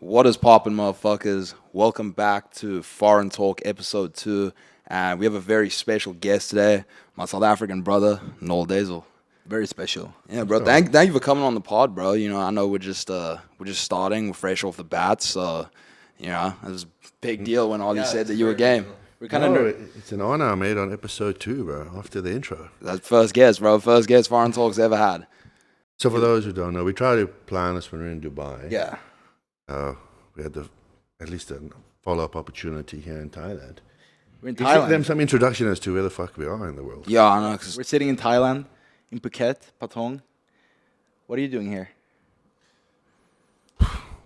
What is poppin', motherfuckers? Welcome back to Foreintalk EP.2. And we have a very special guest today, my South African brother, Noel Deyzel. Very special. Yeah, bro. Thank you for coming on the pod, bro. You know, I know we're just starting, we're fresh off the bat, so you know, it was a big deal when Ollie said that you were game. We're kind of it's an honor, mate, on episode 2, bro, after the intro. That's first guest, bro. First guest Foreintalk's ever had. So for those who don't know, we try to plan this when we're in Dubai. Yeah. We had at least a follow-up opportunity here in Thailand. we're in Can you give them Thailand. some introduction as to where the fuck we are in the world? Yeah, I know. 'Cause We're sitting in Thailand, in Phuket, Patong. What are you doing here?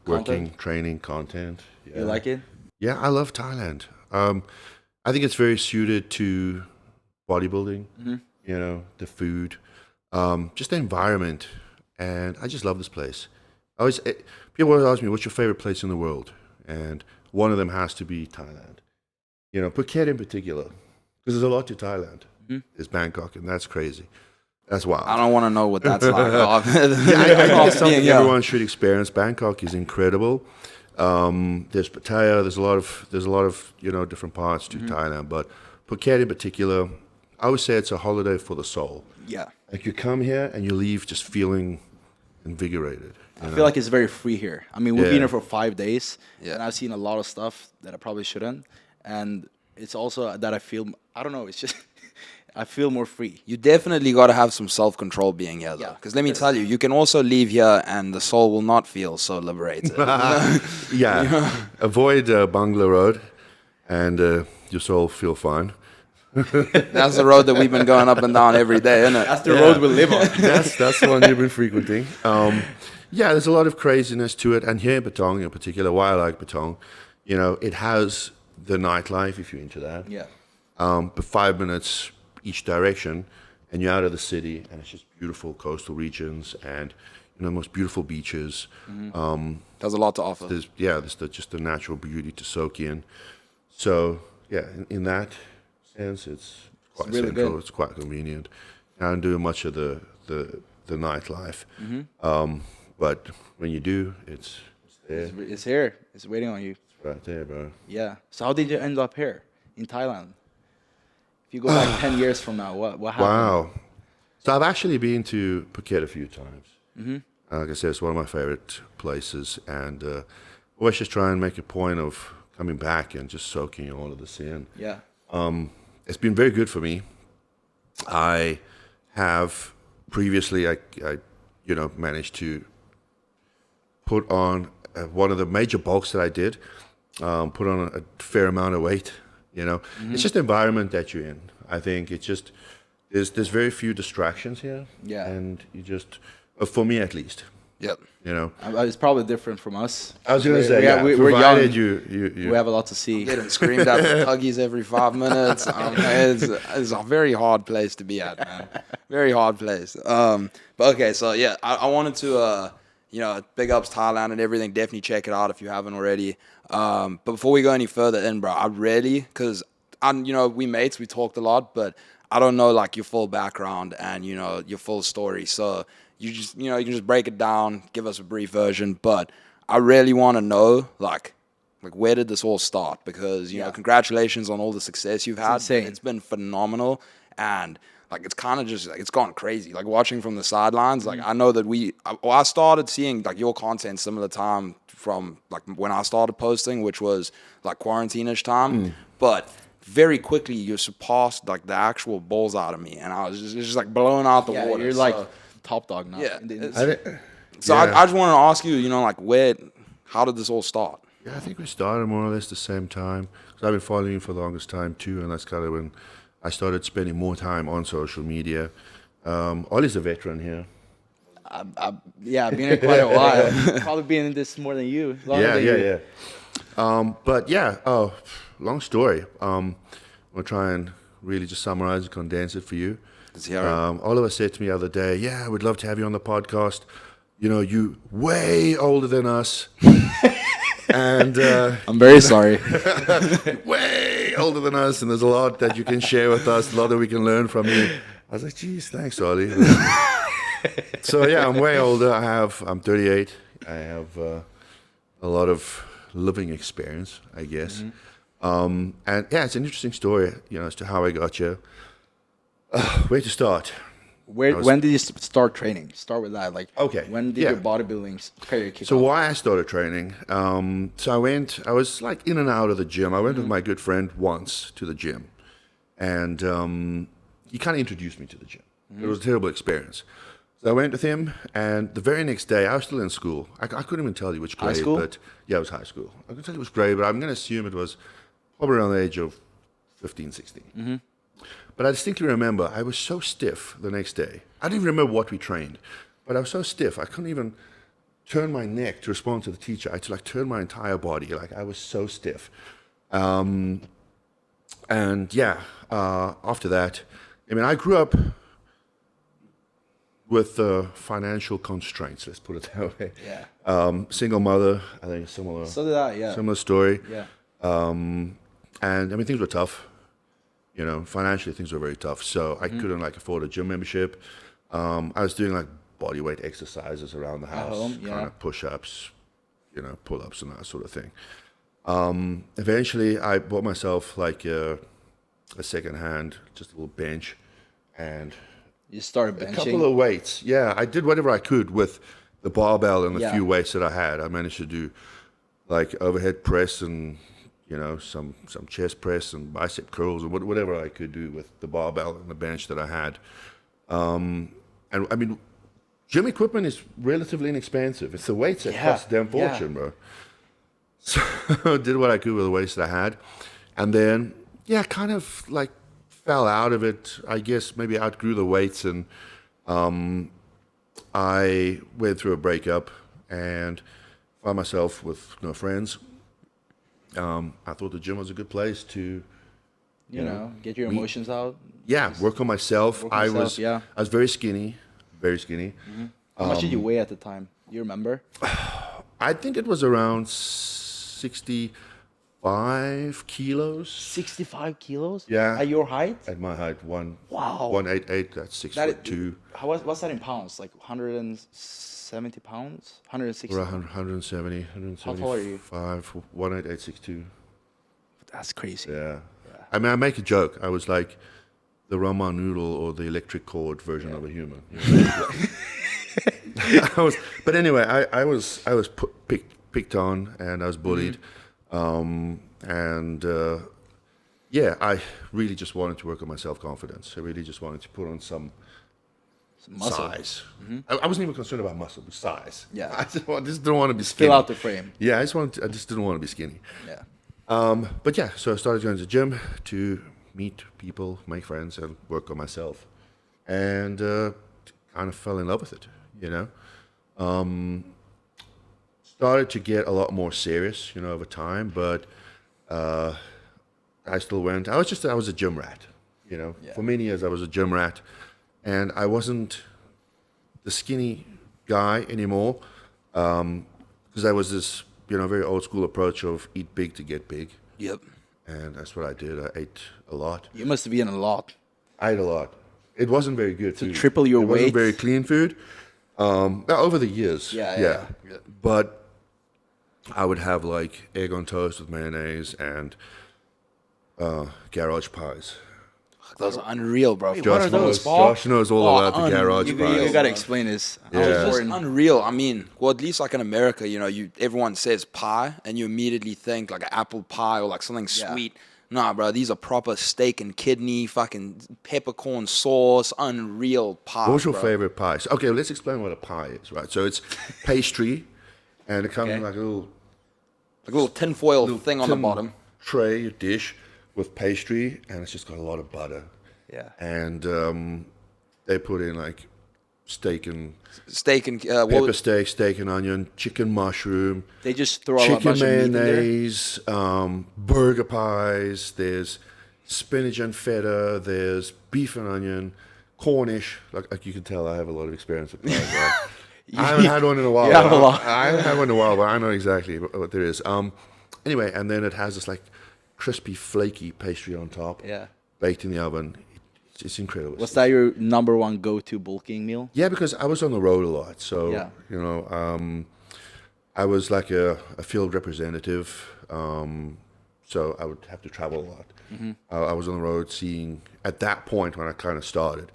Working, training, content. Yeah. You like it? Yeah, I love Thailand. I think it's very suited to bodybuilding, you know, the food, just the environment. And I just love this place. People always ask me, what's your favorite place in the world? And one of them has to be Thailand. You know, Phuket in particular, because there's a lot to Thailand. There's Bangkok, and that's crazy. That's wild. I don't want to know what that's like. I think it's something everyone should experience. Bangkok is incredible. There's Pattaya. There's a lot of different parts to Thailand, but Phuket in particular, I would say it's a holiday for the soul. Yeah. Like you come here and you leave just feeling invigorated. I feel like it's very free here. I mean, we've Yeah. been here for 5 days, Yeah. and I've seen a lot of stuff that I probably shouldn't. And it's also that I don't know, it's just, I feel more free. You definitely got to have some self-control being here, though. Yeah. Because let me tell you, you can also leave here and the soul will not feel so liberated. Yeah. Avoid Bangla Road, and your soul feel fine. That's the road that we've been going up and down every day, isn't it? That's the road we live on. That's the one you've been frequenting. Yeah, there's a lot of craziness to it, and here in Patong in particular, why I like Patong, it has the nightlife if you're into that. Yeah. But 5 minutes each direction, and you're out of the city, and it's just beautiful coastal regions and most beautiful beaches. There's a lot to offer. There's just the natural beauty to soak in. So yeah, in that sense, it's quite really central. good. It's quite convenient. I don't do much of the nightlife, but when you do, it's there, It's here. It's waiting on you. right there, bro. Yeah. So how did you end up here in Thailand? If you go back 10 years from now, what happened? Wow. So I've actually been to Phuket a few times. Like I said, it's one of my favorite places, and always just try and make a point of coming back and just soaking all of this in. Yeah. It's been very good for me. I have previously, I managed to put on one of the major bulks that I did, put on a fair amount of weight. It's just the environment that you're in. I think it's just there's very few distractions here. Yeah. And you just, for me at least, Yep. It's probably different from us. I was going to say, we're provided young. you We have a lot to see. Getting screamed at for tuggies every 5 minutes. It's a very hard place to be at, man. Very hard place. But okay, so yeah, I wanted to, big ups Thailand and everything. Definitely check it out if you haven't already. But before we go any further in, bro, because we mates, we talked a lot, but I don't know like your full background and your full story. So you just you can just break it down, give us a brief version. But I really want to know like where did this all start? Because congratulations on all the success you've had. insane. It's been phenomenal, and like it's kind of just like it's gone crazy. Like watching from the sidelines, like I know that I started seeing like your content similar time from like when I started posting, which was like quarantine-ish time, but very quickly you surpassed like the actual balls out of me, and I was just like blowing out the Yeah, water. you're So, like top dog now. yeah. in the it's- industry. I just want to ask you, how did this all start? Yeah, I think we started more or less the same time. 'Cause I've been following you for the longest time too, and that's kind of when I started spending more time on social media. Ollie's a veteran here. I've been here quite a while. Probably been in this more than you. Longer than you. But yeah, long story. We'll try and really just summarize and condense it for you. Let's hear it. Oliver said to me the other day, "Yeah, we'd love to have you on the podcast. You way older than us." And I'm very sorry. way older than us, and there's a lot that you can share with us, a lot that we can learn from you. I was like, geez, thanks, Ollie. So yeah, I'm way older. I'm 38. I have a lot of living experience, I guess. And yeah, it's an interesting story, as to how I got here. Where to start? When did you start training? Start with that. Like, Okay, when did yeah. your bodybuilding career kick So off? why I started training? So I was like in and out of the gym. I went with my good friend once to the gym, and he kind of introduced me to the gym. It was a terrible experience. So I went with him, and the very next day, I was still in school. I couldn't even tell you which grade, school? but yeah, it was high school. I couldn't tell you which grade, but I'm going to assume it was probably around the age of 15, 16. But I distinctly remember I was so stiff the next day. I didn't even remember what we trained, but I was so stiff I couldn't even turn my neck to respond to the teacher. I had to like turn my entire body. Like I was so stiff. And yeah, after that, I mean, I grew up with financial constraints. Let's put it that way. Yeah. Single mother. I think similar. So did I. Yeah. Similar story. Yeah. And I mean, things were tough. Financially things were very tough. So I couldn't like afford a gym membership. I was doing like body weight exercises around the house, home, yeah. kind of push-ups, pull-ups and that sort of thing. Eventually I bought myself like a second-hand, just a little bench and You started a benching. couple of weights. Yeah, I did whatever I could with the barbell and the Yeah. few weights that I had. I managed to do like overhead press and some chest press and bicep curls or whatever I could do with the barbell and the bench that I had. And I mean, gym equipment is relatively inexpensive. It's the weights that Yeah, cost them yeah. fortune, bro. So did what I could with the weights that I had, and then kind of like fell out of it. I guess maybe outgrew the weights, and I went through a breakup and found myself with no friends. I thought the gym was a good place to, Get your emotions out. work on myself. Work on yourself, yeah. I was very skinny, very skinny. How much did you weigh at the time? You remember? I think it was around 65 kilos 65 kilos? Yeah. At your height? at my height. Wow. 188. That's 6'2". What's that in pounds? Like 170 pounds? 160? Around 170, 175. How tall are you? 188, 6'2". That's crazy. Yeah. I mean, I make a joke. I was like the ramen noodle or the electric cord version of a human. But anyway, I was picked on and I was bullied, I really just wanted to work on my self confidence. I really just wanted to put on some Muscle. size. I wasn't even concerned about muscle, but size. Yeah. I just didn't want to be skinny. Fill out the frame. Yeah, I just didn't want to be skinny. Yeah. But yeah, so I started going to the gym to meet people, make friends, and work on myself, and kind of fell in love with it. Started to get a lot more serious, over time, but I still went. I was a gym rat. For many years I was a gym rat, and I wasn't the skinny guy anymore, because I was this very old school approach of eat big to get big. Yep. And that's what I did. I ate a lot. You must have eaten a lot. I ate a lot. It wasn't very good food. triple your it wasn't weight? very clean food. Over the years. Yeah. But I would have like egg on toast with mayonnaise and garage pies. Those are unreal, bro. What are those, Paul? Josh knows all about the garage You pies. gotta explain this. Yeah. It's just unreal. I mean, well, at least like in America, everyone says pie, and you immediately think like an apple pie or like something Yeah. sweet. Nah, bro, these are proper steak and kidney, fucking peppercorn sauce, unreal pie. What's your bro. favorite pie? So, okay, let's explain what a pie is, right? So it's pastry, and it comes in like a little Like a little tinfoil thing on the tin bottom. tray, dish with pastry, and it's just got a lot of butter. Yeah. And they put in like steak and Steak and pepper steak and onion, chicken mushroom, They just throw a chicken bunch of meat in there. mayonnaise, burger pies. There's spinach and feta. There's beef and onion, Cornish. Like you can tell, I have a lot of experience with pies. Right? I haven't had one in a while. You have a lot. I haven't had one in a while, but I know exactly what there is. Anyway, and then it has this like crispy, flaky pastry on top, Yeah. baked in the oven. It's incredible. Was that your number one go-to bulking meal? Yeah, because I was on the road a lot, so Yeah. I was like a field representative, so I would have to travel a lot. I was on the road seeing, at that point when I kind of started,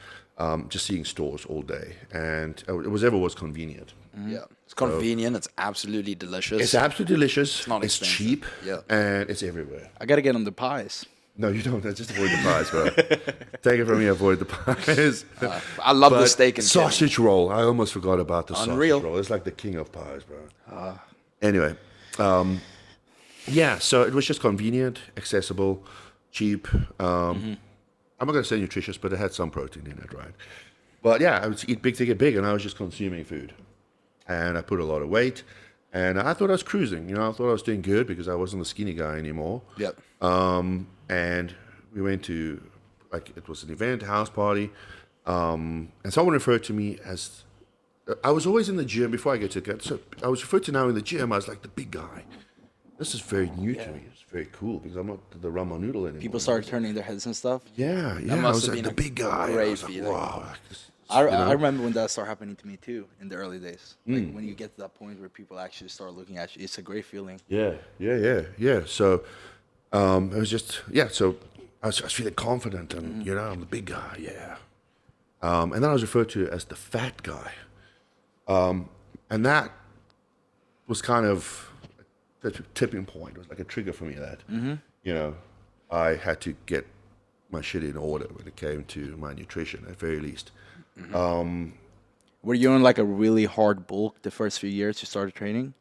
just seeing stores all day, and it was convenient. Yeah, it's convenient. It's absolutely delicious. It's absolutely delicious. It's not expensive. cheap. Yeah. And it's everywhere. I gotta get on the pies. No, you don't. Just avoid the pies, bro. Take it from me. Avoid the pies. I love the But steak and sausage roll. I almost forgot about the Unreal. sausage roll. It's like the king of pies, bro. Anyway, yeah. So it was just convenient, accessible, cheap. I'm not gonna say nutritious, but it had some protein in it, right? But yeah, I would eat big to get big, and I was just consuming food, and I put a lot of weight, and I thought I was cruising. You know, I thought I was doing good because I wasn't the skinny guy anymore. Yep. And we went to, like, it was an event, a house party, and someone referred to me as, I was always in the gym before I get to it. So I was referred to now in the gym as like the big guy. This is very new to me. It's very cool because I'm not the ramen noodle anymore. People started turning their heads and stuff. Yeah, That I must was have like been the a big guy. great I was like, feeling. wow. I remember when that started happening to me too in the early days. Like Mm. when you get to that point where people actually start looking at you, it's a great feeling. Yeah. So it was just, so I was feeling confident and, you know, I'm the big guy, yeah. And then I was referred to as the fat guy. And that was kind of the tipping point. It was like a trigger for me that, you know, I had to get my shit in order when it came to my nutrition, at very least. Were you on like a really hard bulk the first few years you started training?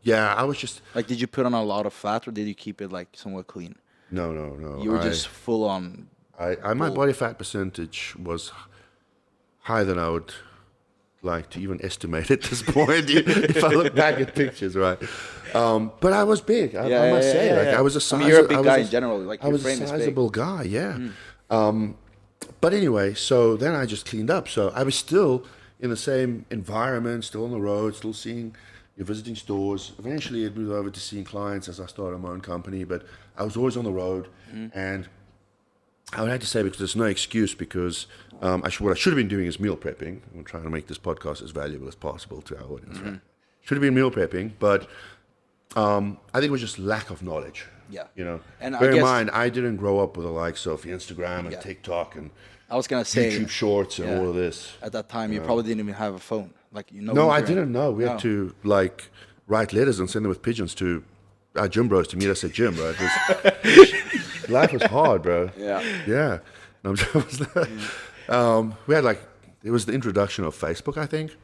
Yeah, I was just, Like, did you put on a lot of fat or did you keep it like somewhat clean? no. You were just full on. My body fat percentage was higher than I would like to even estimate at this point. If I look back at pictures, right? But I was big. I must say, like, I was a size. I mean, you're a big guy in general. Like, I your was frame a is big. sizable guy. Yeah. But anyway, so then I just cleaned up. So I was still in the same environment, still on the road, still seeing. You're visiting stores. Eventually, it moved over to seeing clients as I started my own company. But I was always on the road, and I would have to say, because there's no excuse, because what I should have been doing is meal prepping. I'm trying to make this podcast as valuable as possible to our audience. Right? Should have been meal prepping, but I think it was just lack of knowledge. Yeah. You know, And I bear in guess- mind, I didn't grow up with the likes of Instagram and TikTok and I was gonna say YouTube Shorts and all of this. at that time you probably didn't even have a phone. Like, you know. No, I didn't know. We had to like write letters and send them with pigeons to our gym bros to meet us at gym, bro. It was, life was hard, bro. Yeah. No, we had like, it was the introduction of Facebook, I think,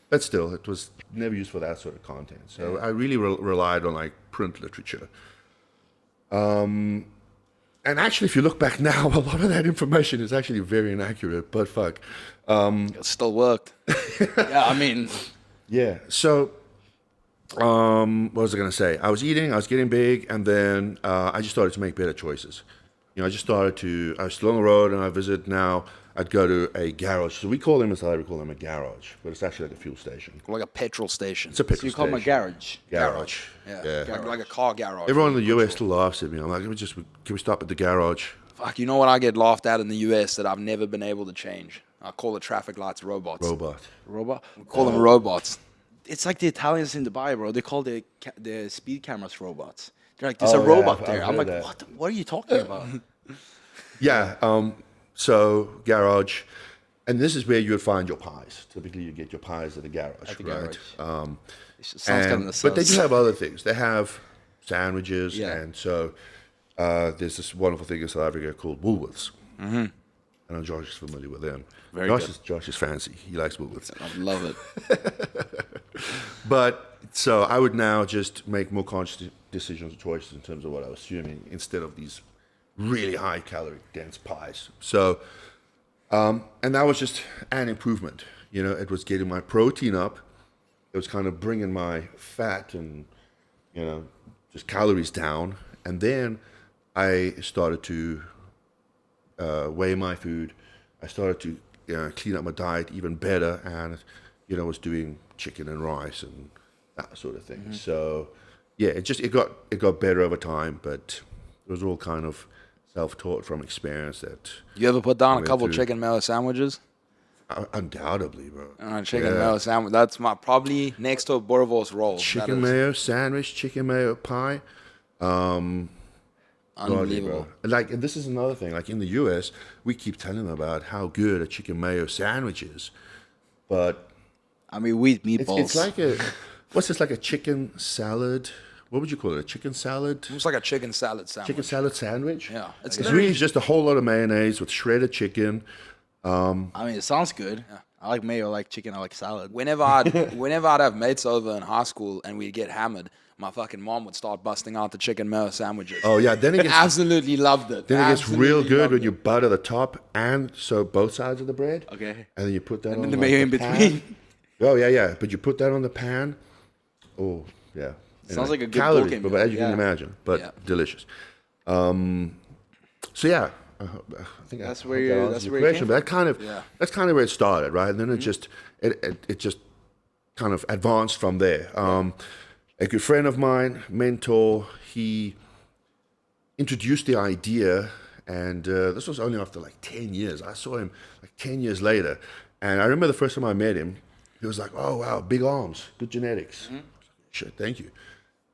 but still, it was never used for that sort of content. So I really relied on like print literature. And actually, if you look back now, a lot of that information is actually very inaccurate. But fuck. It still worked. Yeah, I mean, Yeah. So, what was I going to say? I was eating, I was getting big, and then I just started to make better choices. You know, I was still on the road, and I visit now. I'd go to a garage. So we call them, in South Africa, we call them a garage, but it's actually like a fuel station. Like a petrol station. It's a petrol so you call them a station. garage. Garage. Yeah. Like a car garage. Everyone in the US still laughs at me. I'm like, can we stop at the garage? Fuck, you know what I get laughed at in the US that I've never been able to change? I call the traffic lights robots. Robot. We call them robots. It's like the Italians in Dubai, bro. They call the speed cameras robots. They're like, there's Oh, a yeah, robot I've there. I'm heard like, that. what are you talking about? Yeah. So garage, and this is where you would find your pies. Typically, you get your pies at the garage, At the right? garage. It sounds kind of But they do have other things. They have sandwiches, Yeah. and so there's this wonderful thing in South Africa called Woolworths. Mm-hmm. I know Josh is familiar with them. Very Josh good. Josh is fancy. He likes Woolworths. I love it. But so I would now just make more conscious decisions and choices in terms of what I was consuming instead of these really high calorie dense pies. So, and that was just an improvement. You know, it was getting my protein up. It was kind of bringing my fat and, you know, just calories down. And then I started to weigh my food. I started to clean up my diet even better, and you know, was doing chicken and rice and that sort of thing. Mm-hmm. So yeah, it got better over time, but it was all kind of self-taught from experience. That You ever put down a went couple through. chicken mayo sandwiches? Undoubtedly, bro. Chicken mayo sandwich. That's my probably next to a boerewors roll. Chicken mayo sandwich, chicken mayo pie. Godly, Unbelievable. bro. Like, and this is another thing. Like in the US, we keep telling them about how good a chicken mayo sandwich is, but I mean, we eat meatballs. it's like what's this, like a chicken salad? What would you call it? A chicken salad? It's like a chicken salad sandwich. Chicken salad sandwich? Yeah. It's really just a whole lot of mayonnaise with shredded chicken. I mean, it sounds good. Yeah. I like mayo, I like chicken, I like salad. Whenever I'd have mates over in high school and we'd get hammered, my fucking mom would start busting out the chicken mayo sandwiches. Oh yeah, then it gets Absolutely loved it. then it gets real Absolutely good loved when it. you butter the top and so both sides of the bread. Okay. And then you put that on the like, mayo in pan. between. Oh yeah. But you put that on the pan. Oh yeah. Sounds like a good calories, Phuket but meal, as you can yeah. imagine, but Yeah. delicious. So yeah, I think That's I where hope you- that that's answers your where you question. came But that's kind of where it started, right? And then it just kind of advanced from there. A good friend of mine, mentor, he introduced the idea, and this was only after like 10 years. I saw him like 10 years later, and I remember the first time I met him, he was like, "Oh wow, big arms, good genetics." Shit, thank you.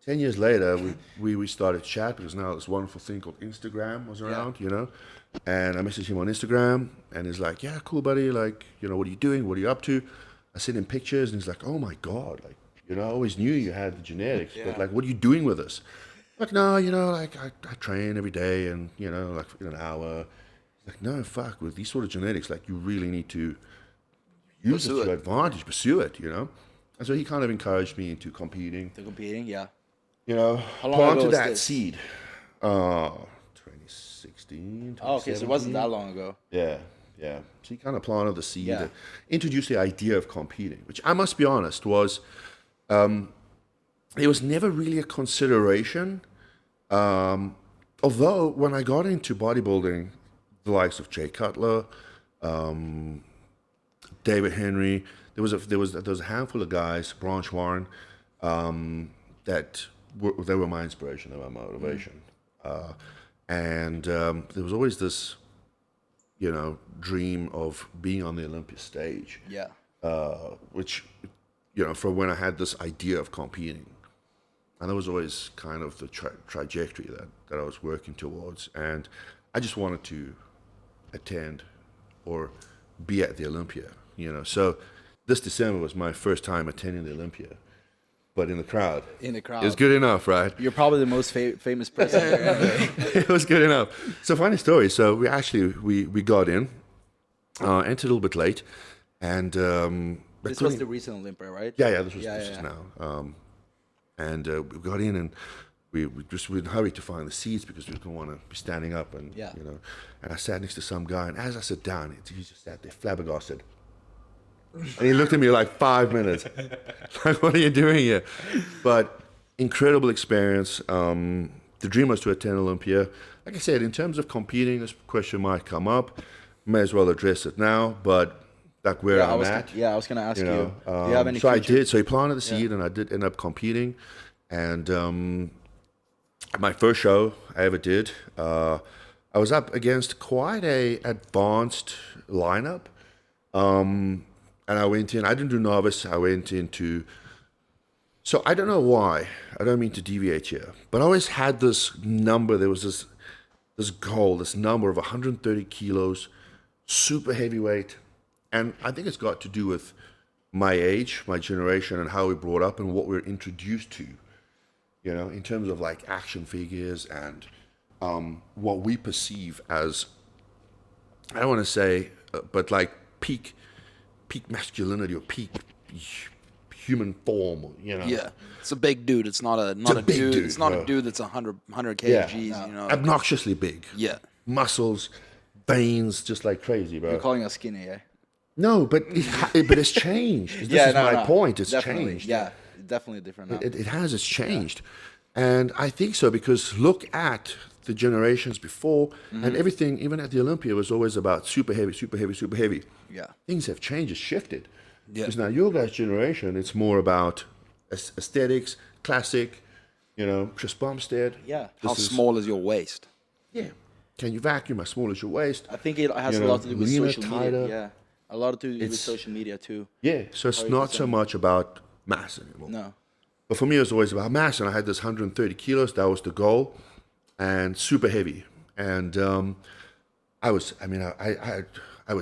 10 years later, we started chat because now this wonderful thing called Instagram was around, you know. And I messaged him on Instagram, and he's like, "Yeah, cool, buddy. Like, you know, what are you doing? What are you up to?" I sent him pictures, and he's like, "Oh my god, like, you know, I always knew you had the genetics, but like, what are you doing with this?" I'm like, "No, you know, like I train every day, and you know, like in an hour." He's like, "No, fuck, with these sort of genetics, like, you really need to use it to your advantage, pursue it, you know." And so he kind of encouraged me into competing. The competing, yeah. You know, How long ago planted was that this? seed. 2016. Oh, okay, so it wasn't 2017. that long ago. Yeah. So he kind of planted the seed, Yeah. introduced the idea of competing, which I must be honest was, it was never really a consideration. Although when I got into bodybuilding, the likes of Jay Cutler, David Henry, there was a handful of guys, Branch Warren, they were my inspiration, they were my motivation, and there was always this, you know, dream of being on the Olympia stage. Yeah. Which, you know, from when I had this idea of competing. And that was always kind of the trajectory that I was working towards. And I just wanted to attend or be at the Olympia, you know. So this December was my first time attending the Olympia, but in the crowd. In the crowd. It was good enough, right? You're probably the most famous person there. It was good enough. So funny story. So we got in, entered a little bit late, and This was the recent Olympia, right? yeah. This was Yeah. now, and we got in and we were in a hurry to find the seats because we didn't want to be standing up and Yeah. you know. And I sat next to some guy, and as I sat down, he just sat there flabbergasted. And he looked at me like 5 minutes, like, "What are you doing here?" But incredible experience. The dream was to attend Olympia. Like I said, in terms of competing, this question might come up. May as well address it now. But like where I'm at, I was gonna ask you. know, Do you have any? so I future- did. So he planted the seed, and I did end up competing. And my first show I ever did, I was up against quite a advanced lineup. And I went in. I didn't do novice. I went into. So I don't know why. I don't mean to deviate here, but I always had this number. There was this goal, this number of 130 kilos, super heavyweight, and I think it's got to do with my age, my generation, and how we brought up and what we we're introduced to. You know, in terms of like action figures and what we perceive as, I don't want to say, but like peak masculinity or peak human form, you know. Yeah, it's a big dude. It's not a a big dude. dude, It's not bro. a dude that's 100 Yeah. kgs. You know. Obnoxiously big. Yeah. Muscles, veins, just like crazy, bro. You're calling us skinny, yeah? No, but but it's changed. This is my point. It's definitely. changed. Yeah, definitely different now. It has. It's changed, and I think so because look at the generations before, and everything, even at the Olympia, was always about super heavy, super heavy, super heavy. Yeah. Things have changed. It's shifted. Yeah. Because now your guys' generation, it's more about aesthetics, classic. You know, Chris Bumstead. Yeah. How This is- small is your waist? Yeah. Can you vacuum as small as your waist? I think it has You a know, lot to do with leaner, social tighter. media. Yeah. A lot to do with It's- social media too. Yeah, so it's not so much about mass anymore. No. But for me, it was always about mass, and I had this 130 kilos. That was the goal, and super heavy. And I was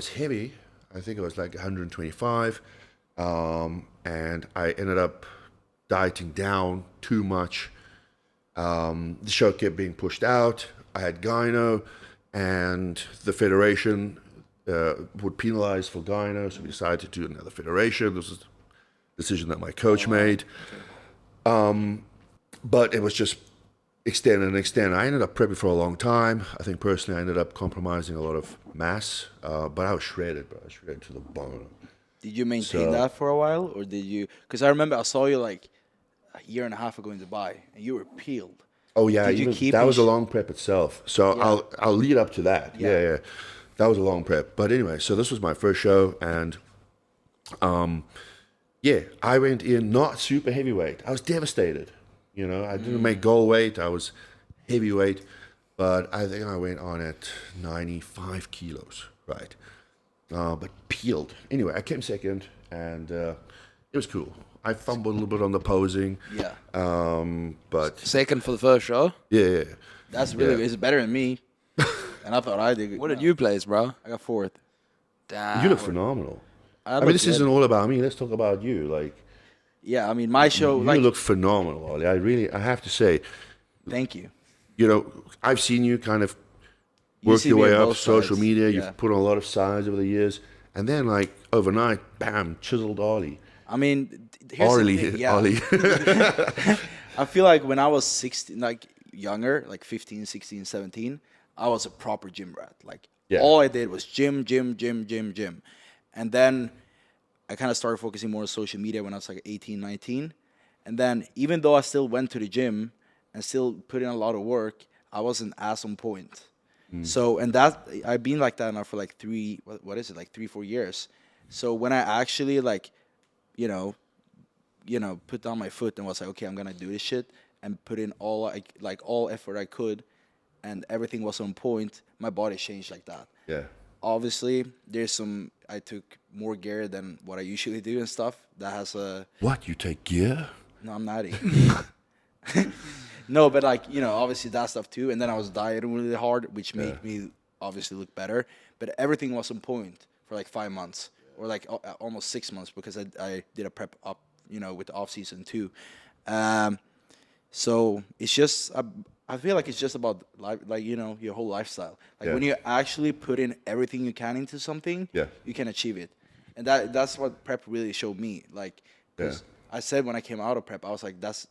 heavy. I think it was like 125, and I ended up dieting down too much. The show kept being pushed out. I had gyno, and the federation would penalize for gyno, so we decided to do another federation. This was a decision that my coach made. But it was just extend and extend. I ended up prepping for a long time. I think personally I ended up compromising a lot of mass, but I was shredded, bro. I was shredded to the bone. Did you maintain that for a while, or did you? Because I remember I saw you like a year and a half ago in Dubai, and you were peeled. Oh yeah, Did you keep that in was a long prep itself. So Yeah. I'll lead up to that. Yeah. That was a long prep. But anyway, so this was my first show, and I went in not super heavyweight. I was devastated. You know, I didn't make goal weight. I was heavyweight, but I think I went on at 95 kilos, right? But peeled. Anyway, I came second, and it was cool. I fumbled a little bit on the posing. Yeah. But Second for the first show. yeah. That's really it's better than me. And I thought I did. What did you place, bro? I got fourth. Damn. You look phenomenal. I mean, look this good. isn't all about me. Let's talk about you. Like, Yeah, I mean, my show. you Like, look phenomenal, Ollie. I have to say, thank you. you know, I've seen you kind of You work see your me way on up both social sides, media. yeah. You've put on a lot of size over the years, and then like overnight, bam, chiseled Ollie. I mean, here's the thing. Yeah. Ollie. I feel like when I was 16, like younger, like 15, 16, 17, I was a proper gym rat. Like Yeah. all I did was gym. And then I kind of started focusing more on social media when I was like 18, 19. And then even though I still went to the gym and still put in a lot of work, I wasn't as on point. So, and that, I've been like that now for like 3-4 years. So when I actually like, you know, put down my foot and was like, okay, I'm gonna do this shit, and put in all all effort I could, and everything was on point. My body changed like that. Yeah. Obviously, I took more gear than what I usually do and stuff. That has a What? You take gear? no, I'm not No, but like obviously that stuff too. And then I was dieting really hard, which made me obviously look better. But everything was on point for like 5 months or like almost 6 months because I did a prep up, with the off season too. So it's just I feel like it's just about life, like your whole lifestyle. Like when you actually put in everything you can into something, you can achieve it, and that's what prep really showed me. Like, 'cause I said when I came out of prep, I was like, that's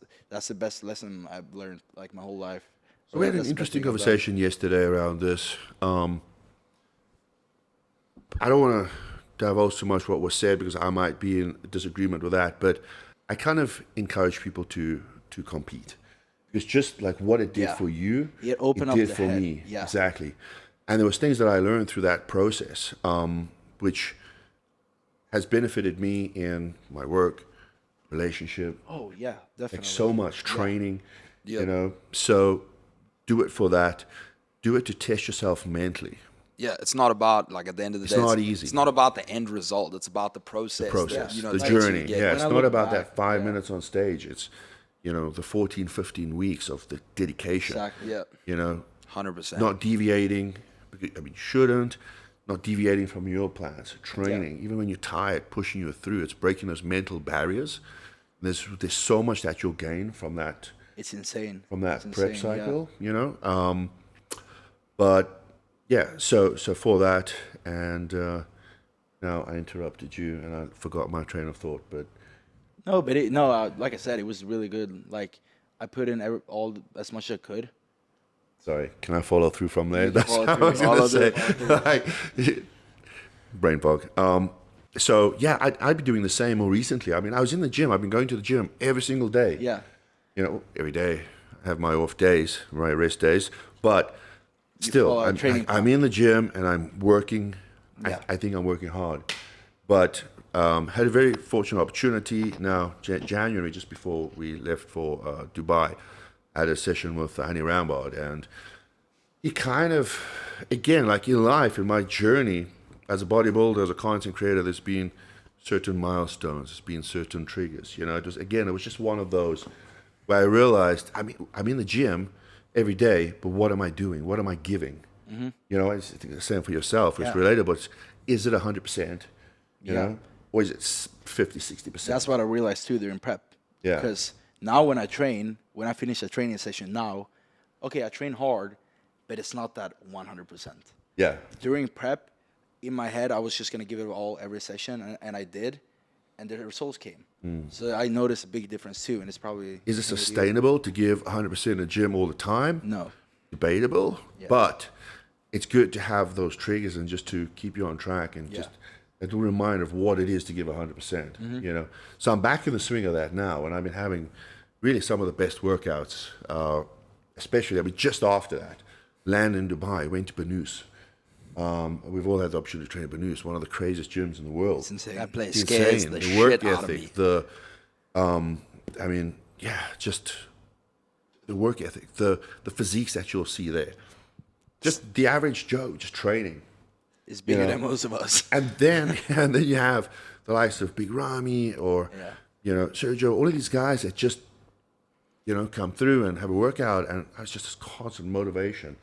the best lesson I've learned like my whole life. So we had an That's the best interesting thing I've done. conversation yesterday around this. I don't want to divulge too much what was said because I might be in disagreement with that, but I kind of encourage people to compete. It's just like what it did for you, It opened up did the for head. me. Yeah. Exactly. And there was things that I learned through that process, which has benefited me in my work, relationship, Oh yeah, definitely. like so much training, Yeah. So do it for that. Do it to test yourself mentally. Yeah, it's not about like at the end of the day. not easy. It's not about the end result. It's about the process. Process, that, the takes you to journey. get Yeah, there. it's When I not look about back, that 5 minutes on stage. It's, the 14, 15 weeks of the dedication. Exactly. Yeah, 100%. Not deviating, shouldn't, not deviating from your plans, training. Even when you're tired, pushing you through, it's breaking those mental barriers. There's so much that you'll gain from that It's insane. from that It's prep insane, yeah. cycle, but yeah, so for that, and now I interrupted you and I forgot my train of thought, but No, but like I said, it was really good. Like I put in as much as I could. sorry, can I follow through from there? You can That's follow what I was through. going to Follow say. through. Like, brain fog. So yeah, I'd be doing the same more recently. I mean, I was in the gym. I've been going to the gym every single day. Yeah. Every day. I have my off days, my rest days, but still, follow a training I'm in the gym and I'm working. Yeah. I think I'm working hard, but had a very fortunate opportunity now, January, just before we left for Dubai. I had a session with Hani Rambod, and he kind of, again, like in life, in my journey, as a bodybuilder, as a content creator, there's been certain milestones, there's been certain triggers. You know, it was just one of those where I realized, I'm in the gym every day, but what am I doing? What am I giving? You know, it's the same for yourself. It's relatable. Is it 100%? You know, or is it 50, 60%? That's what I realized too during prep. Yeah. Because now when I finish a training session now, okay, I train hard, but it's not that 100%. Yeah. During prep, in my head, I was just going to give it all every session, and I did, and the results came. So I noticed a big difference too, and it's probably... Is it sustainable to give 100% in the gym all the time? No. Debatable, but it's good to have those triggers and just to keep you on track and just a little reminder of what it is to give 100%. You know, so I'm back in the swing of that now, and I've been having really some of the best workouts, especially just after that, landed in Dubai, went to Banus. We've all had the opportunity to train at Banus, one of the craziest gyms in the world. It's insane. That place It's scares insane. the The work shit out of me. ethic, just the work ethic, the physiques that you'll see there. Just the average Joe, just training. It's bigger than most of us. And then you have the likes of Big Ramy or Sergio, all of these guys that just come through and have a workout, and it's just this constant motivation.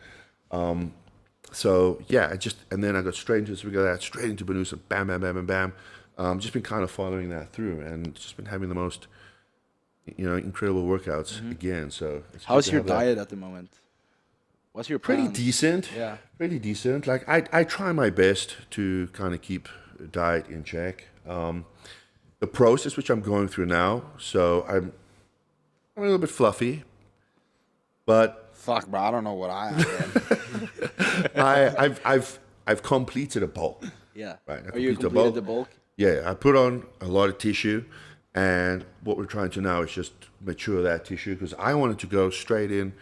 So yeah, and then I got straight into straight into Banus, and bam, bam, bam, bam, bam. Just been kind of following that through, and just been having the most incredible workouts again. So it's How's good to your have that. diet at the moment? What's your Pretty plan? decent. Yeah. Pretty decent. Like I try my best to kind of keep diet in check. The process which I'm going through now, so I'm a little bit fluffy, but Fuck, bro. I don't know what I am. I've completed a bulk. Yeah. Right. Are you completed the bulk? Yeah, I put on a lot of tissue, and what we're trying to now is just mature that tissue, because I wanted to go straight in,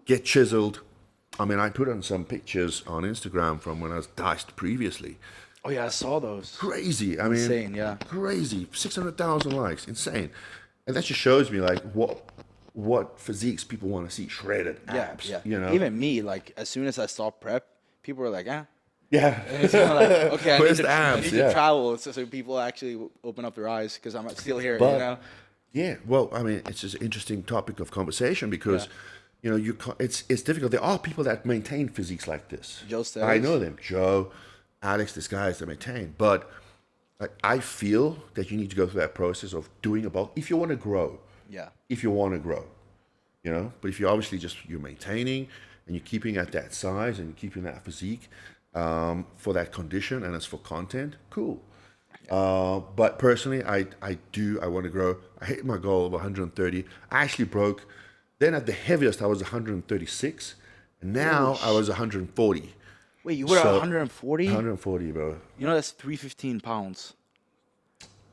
get chiseled. I mean, I put on some pictures on Instagram from when I was diced previously. Oh yeah, I saw those. Crazy. I mean, Insane, yeah. Crazy. 600,000 likes. Insane. And that just shows me like what physiques people want to see. Shredded abs. Yeah. You know? Even me, like as soon as I stopped prep, people were like, Yeah. It's kind of like, okay, Where's the abs? I need to travel so people actually open up their eyes, because I'm still here, But- Yeah, well, I mean, it's just an interesting topic of conversation because, it's difficult. There are people that maintain physiques like this. Joe Stells. I know them. Joe, Alex, these guys that maintain. But like, I feel that you need to go through that process of doing a bulk if you want to grow. Yeah. If you want to grow, But if you're obviously you're maintaining and you're keeping at that size and you're keeping that physique for that condition and it's for content, cool. But personally, I want to grow. I hit my goal of 130. I actually broke. Then at the heaviest, I was 136, and now I was 140. Wait, you were at 140? 140, bro. You know that's 315 pounds.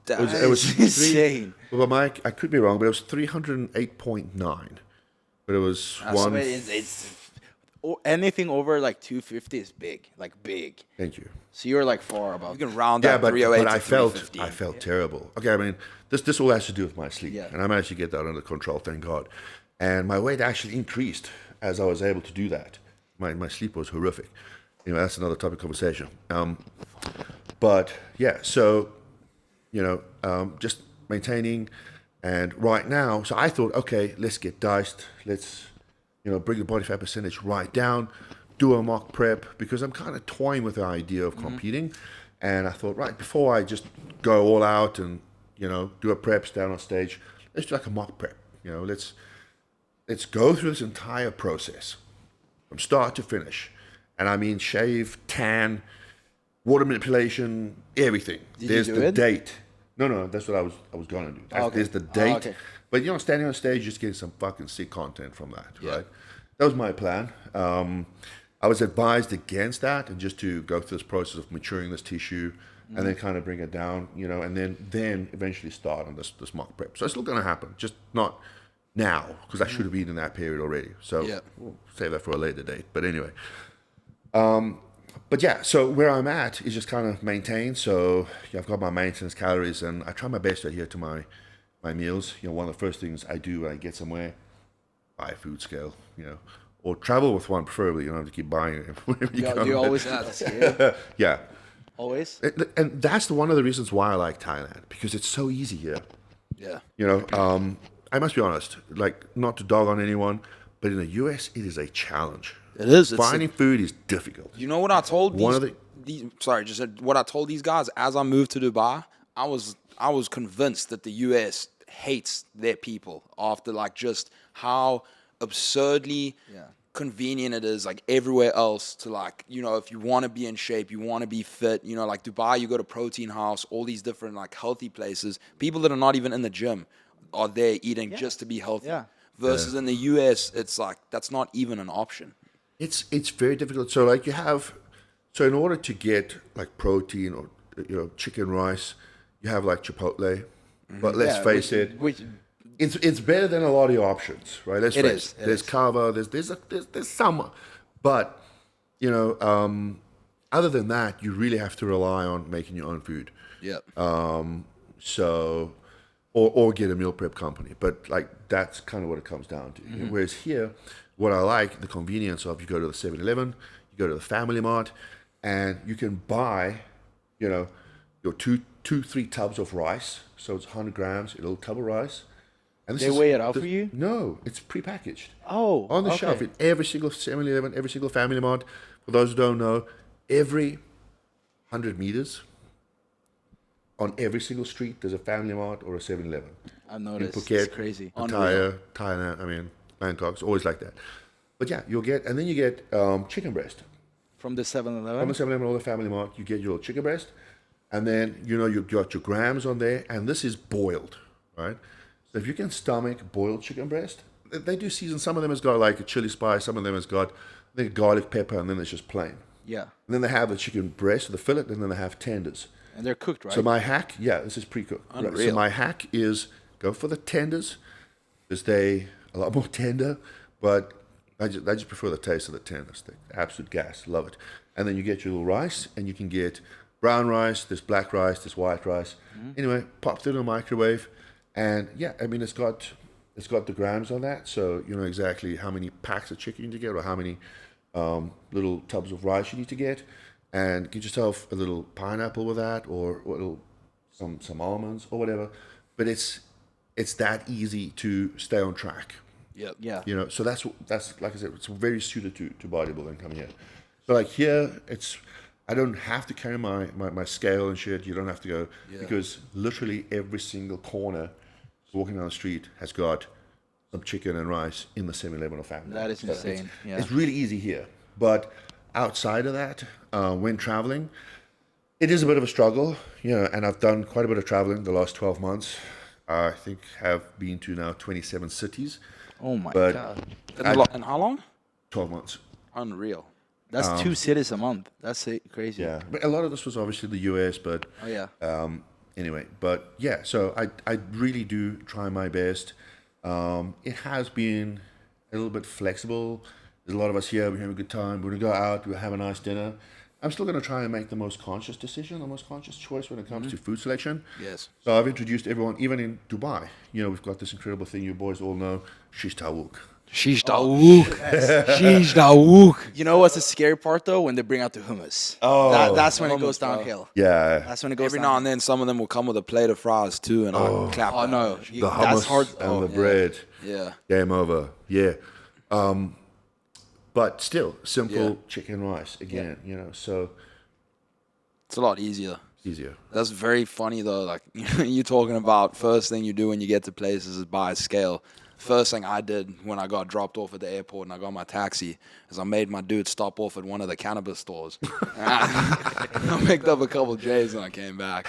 That It was Insane. Well, Mike, I could be wrong, but it was 308.9. But it was one. Anything over like 250 is big, like big. Thank you. So you're like far above. You can round Yeah, that but 308 to I 350. felt terrible. Okay, I mean, this all has to do with my sleep, Yeah. and I managed to get that under control, thank God. And my weight actually increased as I was able to do that. My sleep was horrific. That's another topic of conversation. But yeah, so just maintaining, and right now, so I thought, okay, let's get diced. Let's bring the body fat percentage right down, do a mock prep, because I'm kind of toying with the idea of competing. And I thought, right, before I just go all out and, do a prep, stand on stage, let's do like a mock prep. Let's go through this entire process from start to finish. And I mean, shave, tan, water manipulation, everything. There's you do the it? date. No, that's what I was going to do. Okay. There's the date. Okay. But, standing on stage, just getting some fucking sick content from that, right? That was my plan. I was advised against that, and just to go through this process of maturing this tissue and then kind of bring it down, and then eventually start on this mock prep. So it's still going to happen, just not now, because I should have been in that period already. So we'll save that for a later date. But anyway. But yeah, so where I'm at is just kind of maintain. So I've got my maintenance calories, and I try my best to adhere to my meals. One of the first things I do when I get somewhere, buy a food scale, or travel with one preferably. You don't have to keep buying it. Whenever you Do go. you always have to scale? Yeah. Always. And that's one of the reasons why I like Thailand, because it's so easy here. Yeah. You know, I must be honest, like, not to dog on anyone, but in the US, it is a challenge. It is. Finding food is difficult. You know what I told One these, of the sorry, just what I told these guys as I moved to Dubai. I was convinced that the US hates their people after like just how absurdly convenient it is like everywhere else to like, you know, if you want to be in shape, you want to be fit, you know, like Dubai, you go to Protein House, all these different like healthy places. People that are not even in the gym are there eating just to be healthy. Yeah. Versus in the US, it's like that's not even an option. It's very difficult. So like so in order to get like protein or, you know, chicken rice, you have like Chipotle. But let's face it, it's better than a lot of the options, right? Let's face it. There's Kava, there's some, but you know, other than that, you really have to rely on making your own food. Yep. So, or get a meal prep company, but like that's kind of what it comes down to. Whereas here, what I like, the convenience of, you go to the 7-Eleven, you go to the Family Mart, and you can buy, you know, your three tubs of rice. So it's 100 grams, a little tub of rice. And They weigh it out for you? No, it's prepackaged. Oh, On the shelf, in every single 7-Eleven, every single Family Mart. For those who don't know, every 100 meters, on every single street, there's a Family Mart or a 7-Eleven. I've noticed. In Phuket, It's crazy. Pattaya, Thailand, I mean, Bangkok, it's always like that. But yeah, and then you get chicken breast. From the 7-Eleven? From the 7-Eleven or the Family Mart, you get your chicken breast, and then, you know, you've got your grams on there, and this is boiled, right? So if you can stomach boiled chicken breast, they do season. Some of them has got like a chili spice, some of them has got, I think, garlic pepper, and then it's just plain. Yeah. And then they have the chicken breast, the fillet, and then they have tenders. And they're cooked, right? So my hack, this is pre-cooked. Right? So my hack is go for the tenders, because they a lot more tender, but I just prefer the taste of the tenders. The absolute gas, love it. And then you get your little rice, and you can get brown rice, there's black rice, there's white rice. Anyway, popped it in the microwave, and yeah, I mean, it's got the grams on that, so you know exactly how many packs of chicken you need to get, or how many little tubs of rice you need to get, and get yourself a little pineapple with that, or some almonds or whatever. But it's that easy to stay on track. Yep. Yeah. You know, so that's like I said, it's very suited to bodybuilding coming here. So like here, I don't have to carry my scale and shit. You don't have to go, because literally every single corner walking down the street has got some chicken and rice in the 7-Eleven or Family. That is insane. It's really easy here. But outside of that, when traveling, it is a bit of a struggle, you know, and I've done quite a bit of traveling the last 12 months. I think have been to now 27 cities. Oh my God. And how long? 12 months. Unreal. That's 2 cities a month. That's crazy. Yeah. But a lot of this was obviously the US, but anyway, but yeah, so I really do try my best. It has been a little bit flexible. There's a lot of us here, we're having a good time, we're going to go out, we'll have a nice dinner. I'm still going to try and make the most conscious decision, the most conscious choice when it comes to food selection. Yes. So I've introduced everyone, even in Dubai, you know, we've got this incredible thing you boys all know, shish tawook. Shish tawook. Shish tawook. You know what's the scary part though? When they bring out the hummus. Oh. That's when it goes downhill. Yeah. That's when it goes Every downhill. now and then, some of them will come with a plate of fries too, and I'll clap. Oh no, The that's hummus hard. and the bread. Yeah. Game over. Yeah. But still, simple chicken rice again, you know, so It's a lot easier. easier. That's very funny though. Like you're talking about first thing you do when you get to places is buy a scale. First thing I did when I got dropped off at the airport and I got my taxi is I made my dude stop off at one of the cannabis stores. I picked up a couple J's and I came back.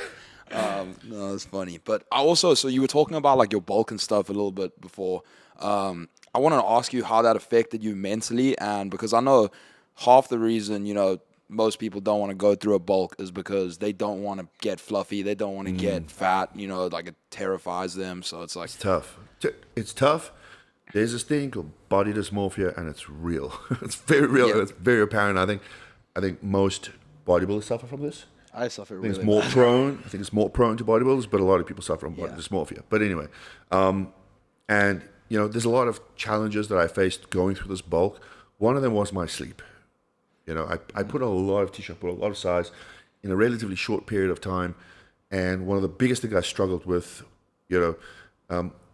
No, it's funny. But I also, so you were talking about like your bulk and stuff a little bit before. I wanted to ask you how that affected you mentally, and because I know half the reason, you know, most people don't want to go through a bulk is because they don't want to get fluffy, they don't want to get fat, you know, like it terrifies them. So it's like It's tough. It's tough. There's this thing called body dysmorphia, and it's real. It's very real, and it's very apparent. I think most bodybuilders suffer from this. I suffer I think really it's more bad. prone. I think it's more prone to bodybuilders, but a lot of people suffer from body dysmorphia. But anyway, and you know, there's a lot of challenges that I faced going through this bulk. One of them was my sleep. You know, I put on a lot of t-shirt, put a lot of size, in a relatively short period of time. And one of the biggest things I struggled with,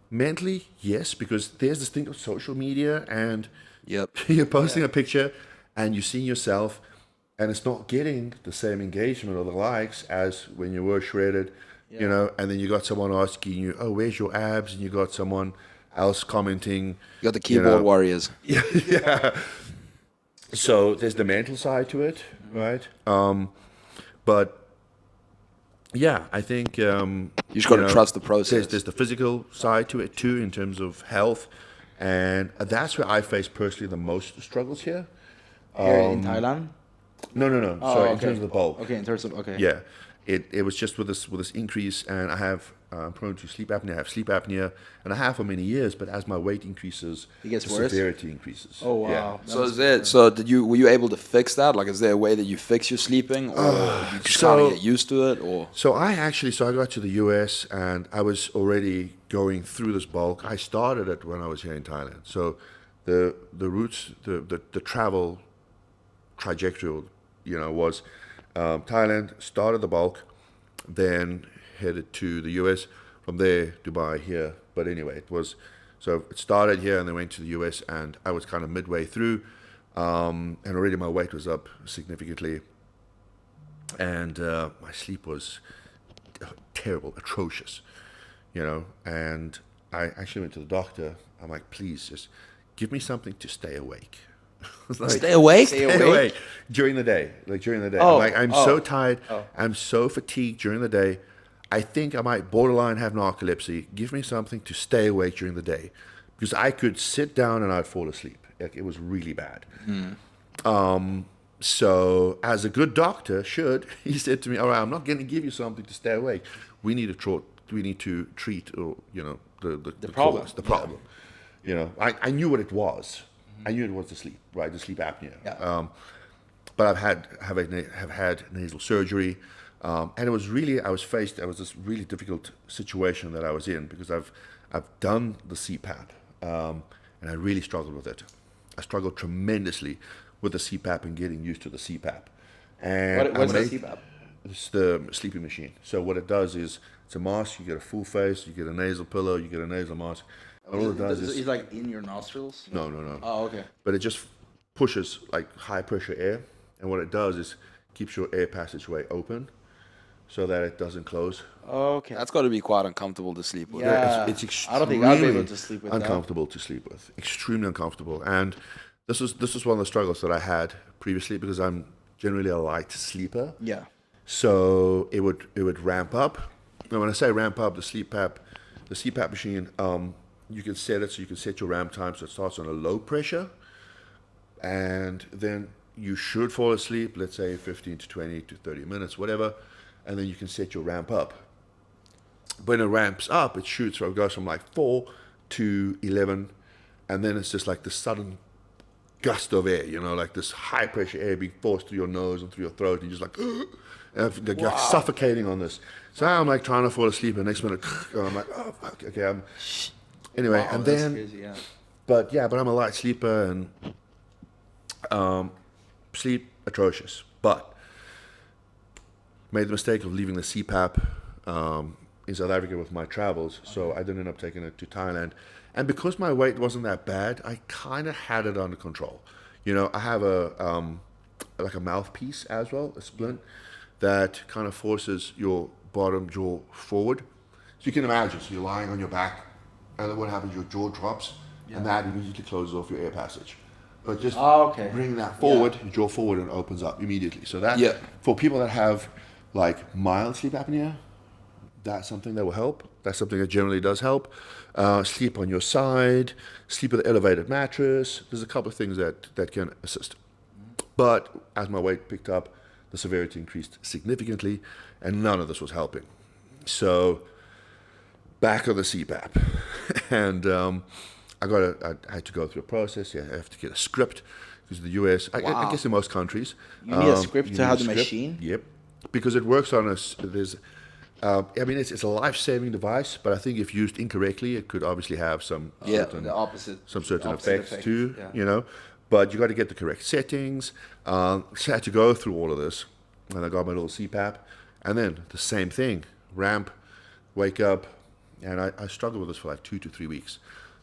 mentally, yes, because there's this thing of social media, and Yep. you're posting a picture and you're seeing yourself, and it's not getting the same engagement or the likes as when you were shredded, and then you got someone asking you, oh, where's your abs? And you got someone else commenting. You got the keyboard warriors. Yeah. So there's the mental side to it, right? But yeah, I think You just got to trust the process. There's the physical side to it too, in terms of health, and that's where I face personally the most struggles here. Here in Thailand? No. Sorry, in terms of the bulk. Okay, in terms of, okay. Yeah, it was just with this increase, and I have prone to sleep apnea. I have sleep apnea, and I have for many years. But as my weight increases, It gets the worse? severity increases. Oh, wow. Yeah. So were you able to fix that? Like, is there a way that you fix your sleeping, or you just kind of get used to it, or? So I got to the US, and I was already going through this bulk. I started it when I was here in Thailand. So the routes, the travel trajectory, was Thailand, started the bulk, then headed to the US, from there Dubai, here. But anyway, it started here and then went to the US, and I was kind of midway through, and already my weight was up significantly, and my sleep was terrible, atrocious, and I actually went to the doctor. I'm like, please just give me something to stay awake. Stay awake? Stay awake during the day. I'm so tired. I'm so fatigued during the day. I think I might borderline have narcolepsy. Give me something to stay awake during the day, because I could sit down and I'd fall asleep. Like, it was really bad. So as a good doctor should, he said to me, all right, I'm not going to give you something to stay awake. We need to treat, the problem. cause, the problem. I knew what it was. I knew it was the sleep, right? The sleep apnea. Yeah. But have had nasal surgery, and it was really, I was this really difficult situation that I was in, because I've done the CPAP, and I really struggled with it. I struggled tremendously with the CPAP and getting used to the CPAP. And what's the CPAP? It's the sleeping machine. So what it does is, it's a mask. You get a full face. You get a nasal pillow. You get a nasal mask. And all it does is, It's like in your nostrils? No. Oh, okay. But it just pushes like high pressure air, and what it does is keeps your air passageway open so that it doesn't close. Okay. That's got to be quite uncomfortable to sleep with. Yeah. It's extremely I don't think I'd be able to sleep with uncomfortable to sleep with. Extremely uncomfortable. And this was one of the struggles that I had previously, because I'm generally a light sleeper. Yeah. So it would ramp up. And when I say ramp up, the CPAP machine, you can set it so you can set your ramp time so it starts on a low pressure, and then you should fall asleep, let's say 15 to 20 to 30 minutes, whatever, and then you can set your ramp up. When it ramps up, it goes from like 4 to 11, and then it's just like this sudden gust of air, like this high pressure air being forced through your nose and through your throat, and you're just like, you're suffocating on this. So I'm like trying to fall asleep, and the next minute, and I'm like, oh fuck, okay, anyway, Wow, and that's then, crazy, yeah. but I'm a light sleeper, and sleep atrocious. But made the mistake of leaving the CPAP in South Africa with my travels, so I didn't end up taking it to Thailand. And because my weight wasn't that bad, I kind of had it under control. I have like a mouthpiece as well, a splint, that kind of forces your bottom jaw forward. So you can imagine, so you're lying on your back, and then what happens, your jaw drops, and that immediately closes off your air passage. But just bring that forward, your jaw forward, and it opens up immediately. So that, for people that have like mild sleep apnea, that's something that will help. That's something that generally does help. Sleep on your side, sleep with an elevated mattress. There's a couple of things that can assist. But as my weight picked up, the severity increased significantly, and none of this was helping. So back on the CPAP, and I had to go through a process. Yeah, I have to get a script, because the US, I guess in most countries, you need a script to have the machine. Yep, because it works on us. It's a life-saving device, but I think if used incorrectly, it could obviously have some certain effects too. But you got to get the correct settings. So I had to go through all of this, and I got my little CPAP, and then the same thing, ramp, wake up, and I struggled with this for like 2 to 3 weeks.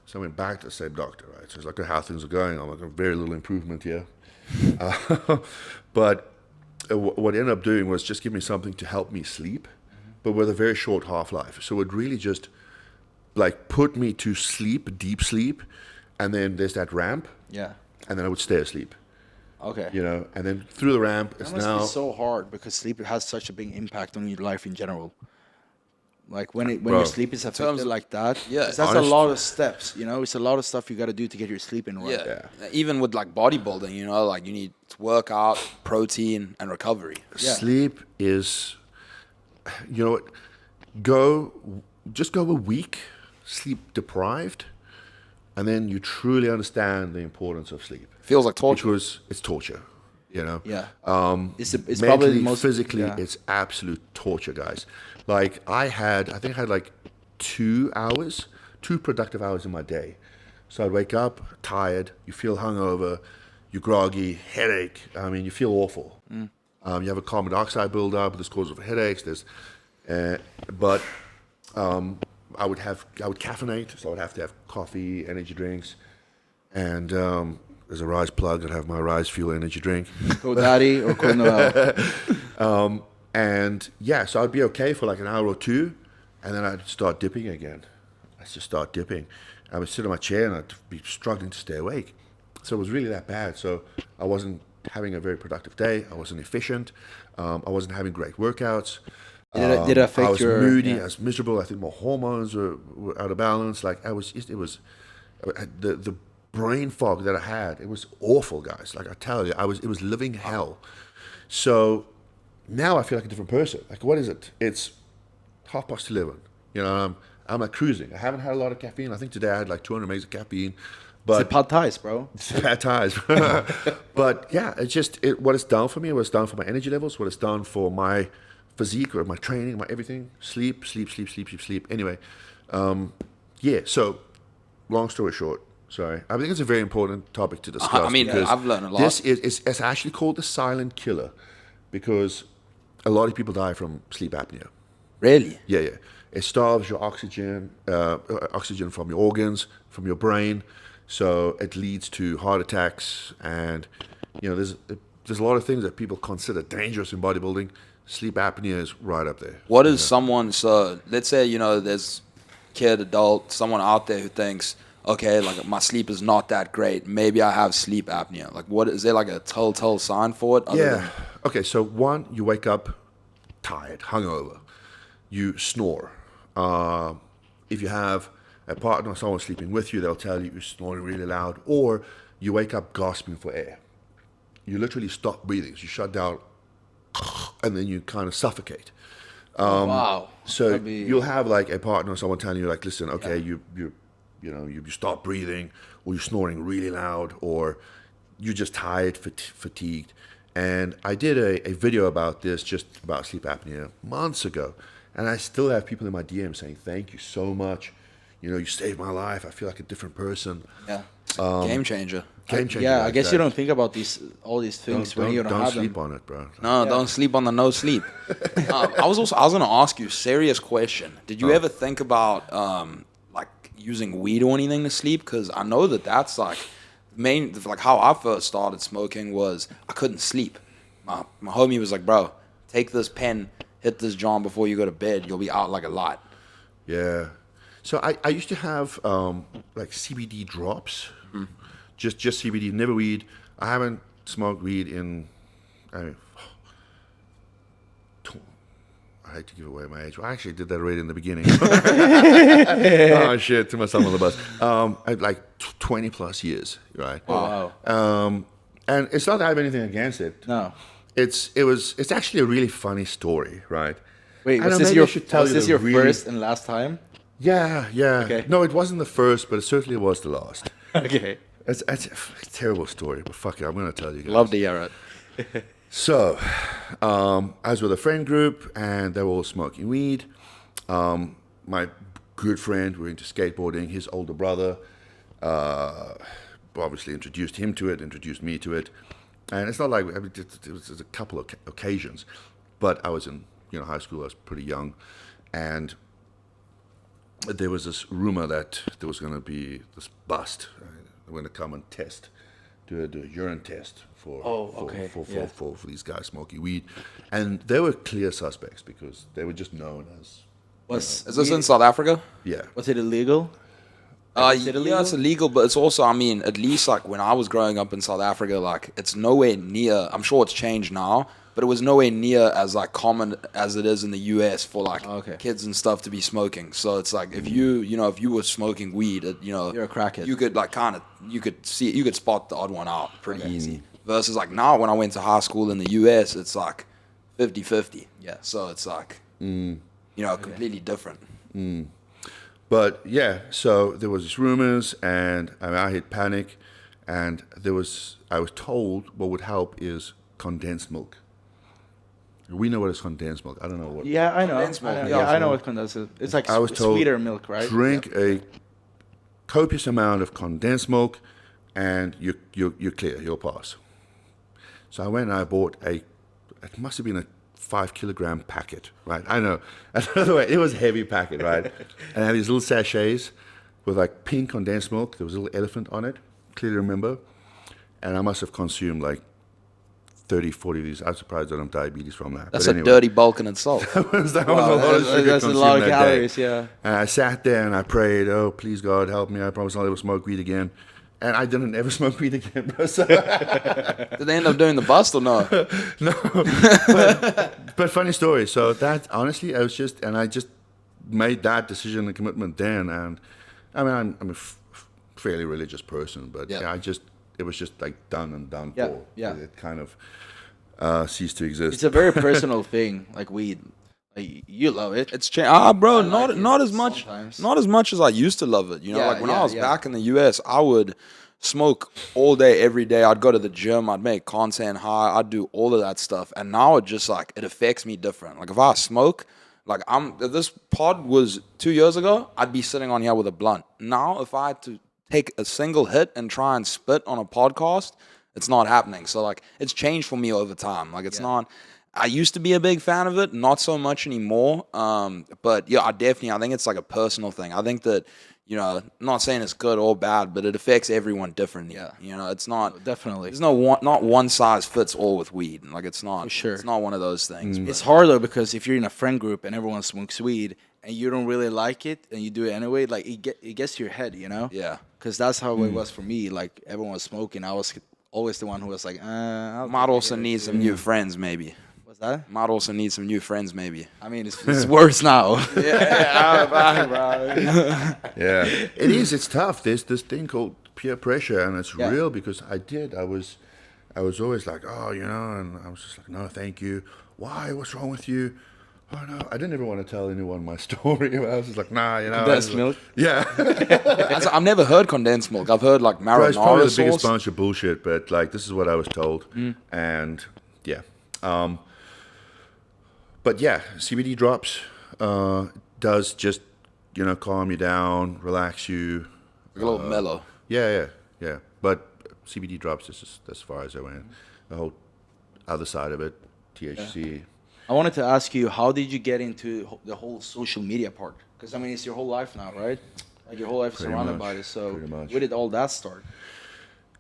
So I went back to the same doctor, right? So it's like, how things are going. I'm like, very little improvement here. But what I ended up doing was just give me something to help me sleep, but with a very short half-life. So it really just like put me to sleep, deep sleep, and then there's that ramp, Yeah. and then I would stay asleep. Okay. You know, and then through the ramp, it's That must now be so hard because sleep has such a big impact on your life in general. Like when Bro, your sleep is affected like that, Yeah. 'cause that's a lot of steps. You know, it's a lot of stuff you got to do to get your sleep in right. Yeah. Even with like bodybuilding, you know, like you need to work out, protein, and recovery. Yeah. sleep is, you know what, just go a week sleep deprived, and then you truly understand the importance of sleep. Feels like torture. Because it's torture, you know. Yeah. It's Mentally, probably the most physically, yeah. it's absolute torture, guys. Like I think I had like 2 hours, 2 productive hours in my day. So I'd wake up tired, you feel hungover, you're groggy, headache. I mean, you feel awful. You have a carbon dioxide buildup. This causes headaches. But I would caffeinate, so I would have to have coffee, energy drinks, and as a Rise plug, I'd have my Rise Fuel energy drink. Go Daddy or Go Noel. And yeah, so I'd be okay for like an hour or two, and then I'd start dipping again. I'd just start dipping. I would sit on my chair and I'd be struggling to stay awake. So it was really that bad. So I wasn't having a very productive day. I wasn't efficient. I wasn't having great workworkouts. Did it affect I was your moody. yeah. I was miserable. I think my hormones were out of balance. Like it was the brain fog that I had. It was awful, guys. Like I tell you, it was living hell. So now I feel like a different person. Like what is it? It's 11:30. You know, I'm like cruising. I haven't had a lot of caffeine. I think today I had like 200 megs of caffeine. But It's the pad thais, bro. it's bad ties. But yeah, it's just what it's done for me, what it's done for my energy levels, what it's done for my physique or my training, my everything. Sleep. Anyway, yeah, so long story short, sorry. I think it's a very important topic to discuss. I mean, because I've learned a lot. This is it's actually called the silent killer because a lot of people die from sleep apnea. Really? Yeah. It starves your oxygen from your organs, from your brain. So it leads to heart attacks, and you know there's a lot of things that people consider dangerous in bodybuilding. Sleep apnea is right up there. What is someone, so let's say, you know, there's kid, adult, someone out there who thinks, okay, like my sleep is not that great. Maybe I have sleep apnea. Like what, is there like a telltale sign for it? Yeah. Okay, so one, you wake up tired, hungover. You snore. If you have a partner or someone sleeping with you, they'll tell you you're snoring really loud. Or you wake up gasping for air. You literally stop breathing. So you shut down and then you kind of suffocate. Wow. So you'll have like a partner or someone telling you like, listen, okay, you stop breathing, or you're snoring really loud, or you're just tired, fatigued. And I did a video about this, just about sleep apnea, months ago. And I still have people in my DM saying, thank you so much. You know, you saved my life. I feel like a different person. Yeah. Game changer. Game changer. Yeah, I like guess that. you don't think about all these things when you don't have sleep them. on it, bro. No, don't sleep on the no sleep. I was going to ask you a serious question. Did you ever think about like using weed or anything to sleep? Because I know that's like like how I first started smoking was I couldn't sleep. My homie was like, bro, take this pen, hit this joint before you go to bed. You'll be out like a lot. Yeah. So I used to have like CBD drops, just CBD, never weed. I haven't smoked weed in, I hate to give away my age. Well, I actually did that right in the beginning. Oh shit, threw myself on the bus. Like 20 plus years, right? Oh, wow. And it's not that I have anything against it. No. It's actually a really funny story, right? Wait, I was know, this maybe your, I should tell was you this the your really- first and last time? Yeah. Okay. No, it wasn't the first, but it certainly was the last. Okay. It's a terrible story, but fuck it, I'm going to tell you guys. Love to hear it. So, I was with a friend group, and they were all smoking weed. My good friend, we were into skateboarding. His older brother obviously introduced him to it, introduced me to it. And it's not like it was a couple of occasions, but I was in high school. I was pretty young, and there was this rumor that there was going to be this bust. They're going to come and do a urine test for these guys smoking weed, and they were clear suspects because they were just known as. Is this in South Africa? Yeah. Was it illegal? Is it illegal? Yeah, it's illegal, but it's also, I mean, at least like when I was growing up in South Africa, like it's nowhere near. I'm sure it's changed now, but it was nowhere near as like common as it is in the US for like kids and stuff to be smoking. So it's like if if you were smoking weed, you're a crackhead. You could like you could spot the odd one out pretty easy. Versus like now when I went to high school in the US, it's like 50-50. Yeah. So it's like completely different. But yeah, so there was these rumors, and I hit panic, and I was told what would help is condensed milk. We know what is condensed milk. I don't know what. Yeah, I know. Condensed milk. I know what condensed is. It's like I was told, sweeter milk, right? Drink a copious amount of condensed milk, and you're clear. You'll pass. So I went and I bought it must have been a 5 kilogram packet, right? I know. Another way, it was a heavy packet, right? And I had these little sachets with like pink condensed milk. There was a little elephant on it, clearly remember. And I must have consumed like 30, 40 of these. I'm surprised I don't have diabetes from that. That's a dirty bulk in itself. that was a lot of sugar that's a lot of consumed that calories, day. yeah. And I sat there and I prayed, oh, please God, help me. I promise I'll never smoke weed again. And I didn't ever smoke weed again, bro. So Did they end up doing the bust or no? No. But funny story. So that, honestly, I just made that decision and commitment then. And I mean, I'm a fairly religious person, but it was just like done and done for. Yeah. It kind of ceased to exist. It's a very personal thing, like weed. Like, you love it. It's changed. Bro, not as much. Sometimes. Not as much as I used to love it. Yeah, Like when I was back in the US, I would smoke all day, every day. I'd go to the gym. I'd make content high. I'd do all of that stuff. And now it just like it affects me different. Like if I smoke, like if this pod was 2 years ago, I'd be sitting on here with a blunt. Now if I had to take a single hit and try and spit on a podcast, it's not happening. So like it's changed for me over time. Like it's not. I used to be a big fan of it, not so much anymore. But yeah, I think it's like a personal thing. I think that, I'm not saying it's good or bad, but it affects everyone differently. Yeah. It's not Definitely. There's not one size fits all with weed. Like it's not. For sure. It's not one of those things. It's hard though because if you're in a friend group and everyone smokes weed and you don't really like it and you do it anyway, like it gets to your head, Yeah. Because that's how it was for me. Like everyone was smoking, I was always the one who was like, Might also need some new friends, maybe. What's that? Might also need some new friends, maybe. I mean, it's worse now. Yeah, it is. It's tough. There's this thing called peer pressure, and it's real because I was always like, and I was just like, no, thank you. Why? What's wrong with you? Oh no, I didn't ever want to tell anyone my story. I was just like, nah, Condensed milk. Yeah, I've never heard condensed milk. I've heard like marinara it's probably the biggest sauce. bunch of bullshit, but like this is what I was told, and yeah. But yeah, CBD drops does just calm you down, relax you. A little mellow. Yeah. But CBD drops is just as far as I went. The whole other side of it, THC. Yeah. I wanted to ask you, how did you get into the whole social media part? Because I mean, it's your whole life now, right? Like your whole life is surrounded by this. So where did all that start?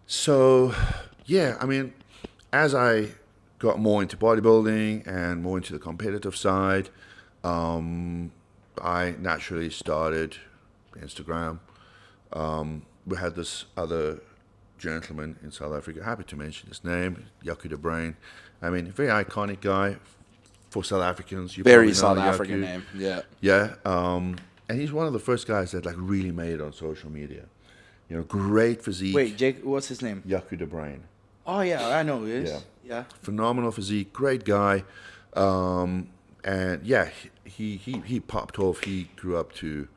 So yeah, I mean, as I got more into bodybuilding and more into the competitive side, I naturally started Instagram. We had this other gentleman in South Africa, happy to mention his name, Yaku the Brain. I mean, very iconic guy for South Africans. You Very probably know South Yaku. African name. Yeah. Yeah, and he's one of the first guys that like really made it on social media. Great physique. Wait, Jake, what's his name? Yaku the Brain. Oh yeah, I know who he is. Yeah. Phenomenal physique, great guy, and yeah, he popped off. He grew up to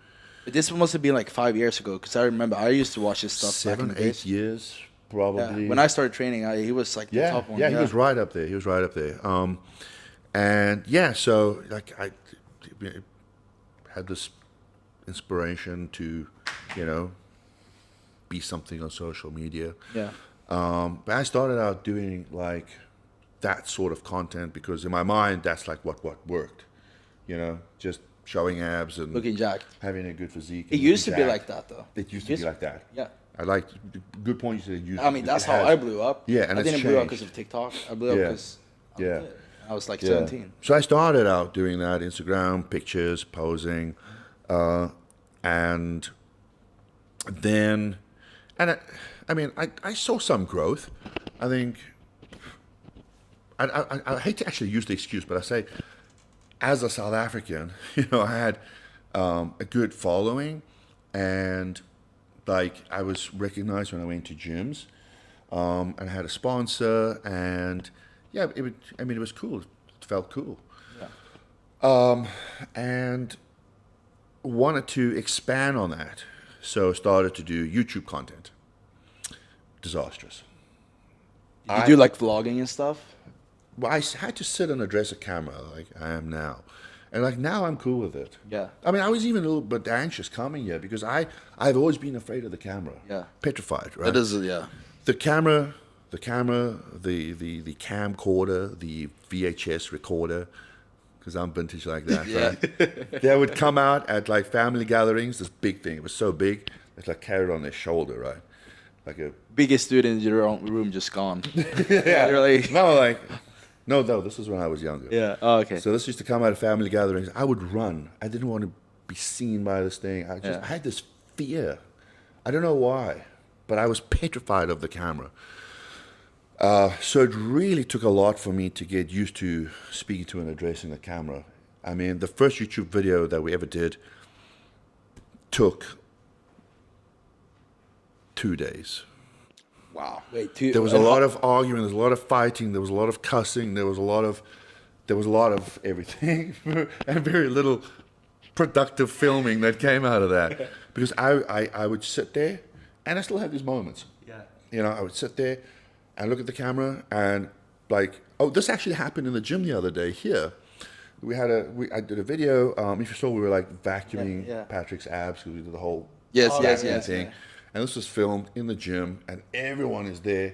This must have been like 5 years ago because I remember I used to watch his stuff. 7, back in the 8 days. years probably. Yeah. When I started training, he was like the top one. Yeah, he was right up there. And yeah, so like I had this inspiration to, be something on social media. Yeah. But I started out doing like that sort of content because in my mind that's like what worked, just showing abs and Looking jacked. having a good physique. It and used to looking be jacked. like that, though. It used to be like that. Yeah. I like good point. You said it used. I mean, that's how I blew up. Yeah, and I it's didn't blow up changed. because of TikTok. I blew up Yeah. because Yeah. I was like Yeah. 17. So I started out doing that, Instagram pictures, posing, and then, I saw some growth. I think I hate to actually use the excuse, but I say, as a South African, I had a good following, and like I was recognized when I went to gyms, and I had a sponsor, and yeah, it was cool. It felt cool, and wanted to expand on that, so started to do YouTube content. Disastrous. Did you do like vlogging and stuff? Well, I had to sit and address a camera like I am now. And like now I'm cool with it. Yeah. I mean, I was even a little bit anxious coming here because I've always been afraid of the camera. Yeah. Petrified, right? It is, yeah. The camcorder, the VHS recorder, because I'm vintage like that, Yeah. right? They would come out at like family gatherings, this big thing. It was so big, it's like carried on their shoulder, right? Like a Biggest student in your own room just gone. yeah. You're like, No, this is when I was younger. yeah. Oh, okay. So this used to come out of family gatherings. I would run. I didn't want to be seen by this thing. I had this fear. I don't know why, but I was petrified of the camera. So it really took a lot for me to get used to speaking to and addressing the camera. I mean, the first YouTube video that we ever did took 2 days. Wow. Wait, There was a lot of arguing. There was a lot of fighting. There was a lot of cussing. There was a lot of everything, and very little productive filming that came out of that. Because I would sit there, and I still have these moments. Yeah. I would sit there and look at the camera, and like, oh, this actually happened in the gym the other day here. I did a video. If you saw, we were like vacuuming Patrick's abs because we did the whole Yes, vacuum thing. And this was filmed in the gym, and everyone is there,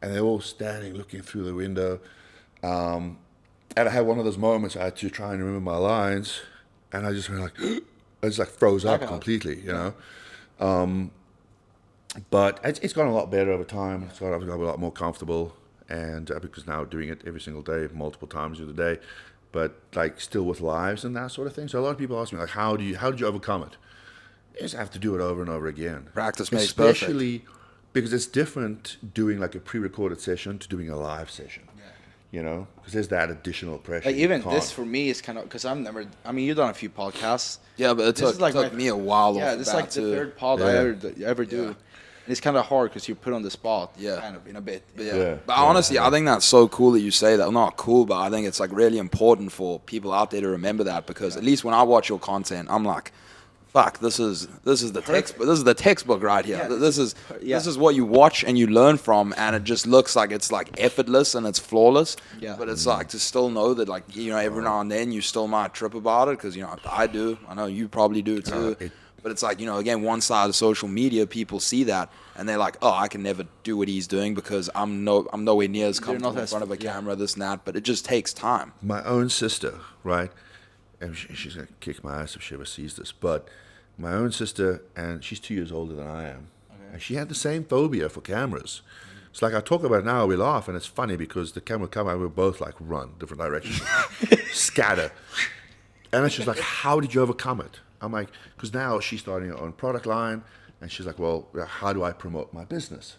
and they're all standing looking through the window. And I had one of those moments I had to try and remember my lines, and I just went like, I just like froze up completely, But it's gone a lot better over time. I've got a lot more comfortable, and because now doing it every single day, multiple times through the day, but like still with lives and that sort of thing. So a lot of people ask me like, how did you overcome it? You just have to do it over and over again. Practice makes perfect. Especially because it's different doing like a pre-recorded session to doing a live session. Because there's that additional pressure. Like even this for me is kind of because you've done a few podcasts. Yeah, but it took me a while. Yeah, this is like the third pod I ever do. And it's kind of hard because you're put on the spot. Yeah. Kind of in a bit. But honestly, I think that's so cool that you say that. Well, not cool, but I think it's like really important for people out there to remember that because at least when I watch your content, I'm like, fuck, this is the textbook. This is the textbook right here. Yeah, this is what you watch and you learn from, and it just looks like it's like effortless and it's flawless. Yeah. But it's like to still know that like every now and then you still might trip about it because I do. I know you probably do too. But it's like again, one side of social media, people see that and they're like, oh, I can never do what he's doing because I'm nowhere near as comfortable in front of a camera, this and that. But it just takes time. My own sister, right? And she's gonna kick my ass if she ever sees this. But my own sister, and she's 2 years older than I am, and she had the same phobia for cameras. It's like I talk about it now, we laugh, and it's funny because the camera come out, we both like run different directions, scatter. And then she's like, "How did you overcome it?" I'm like, because now she's starting her own product line, and she's like, "Well, how do I promote my business?"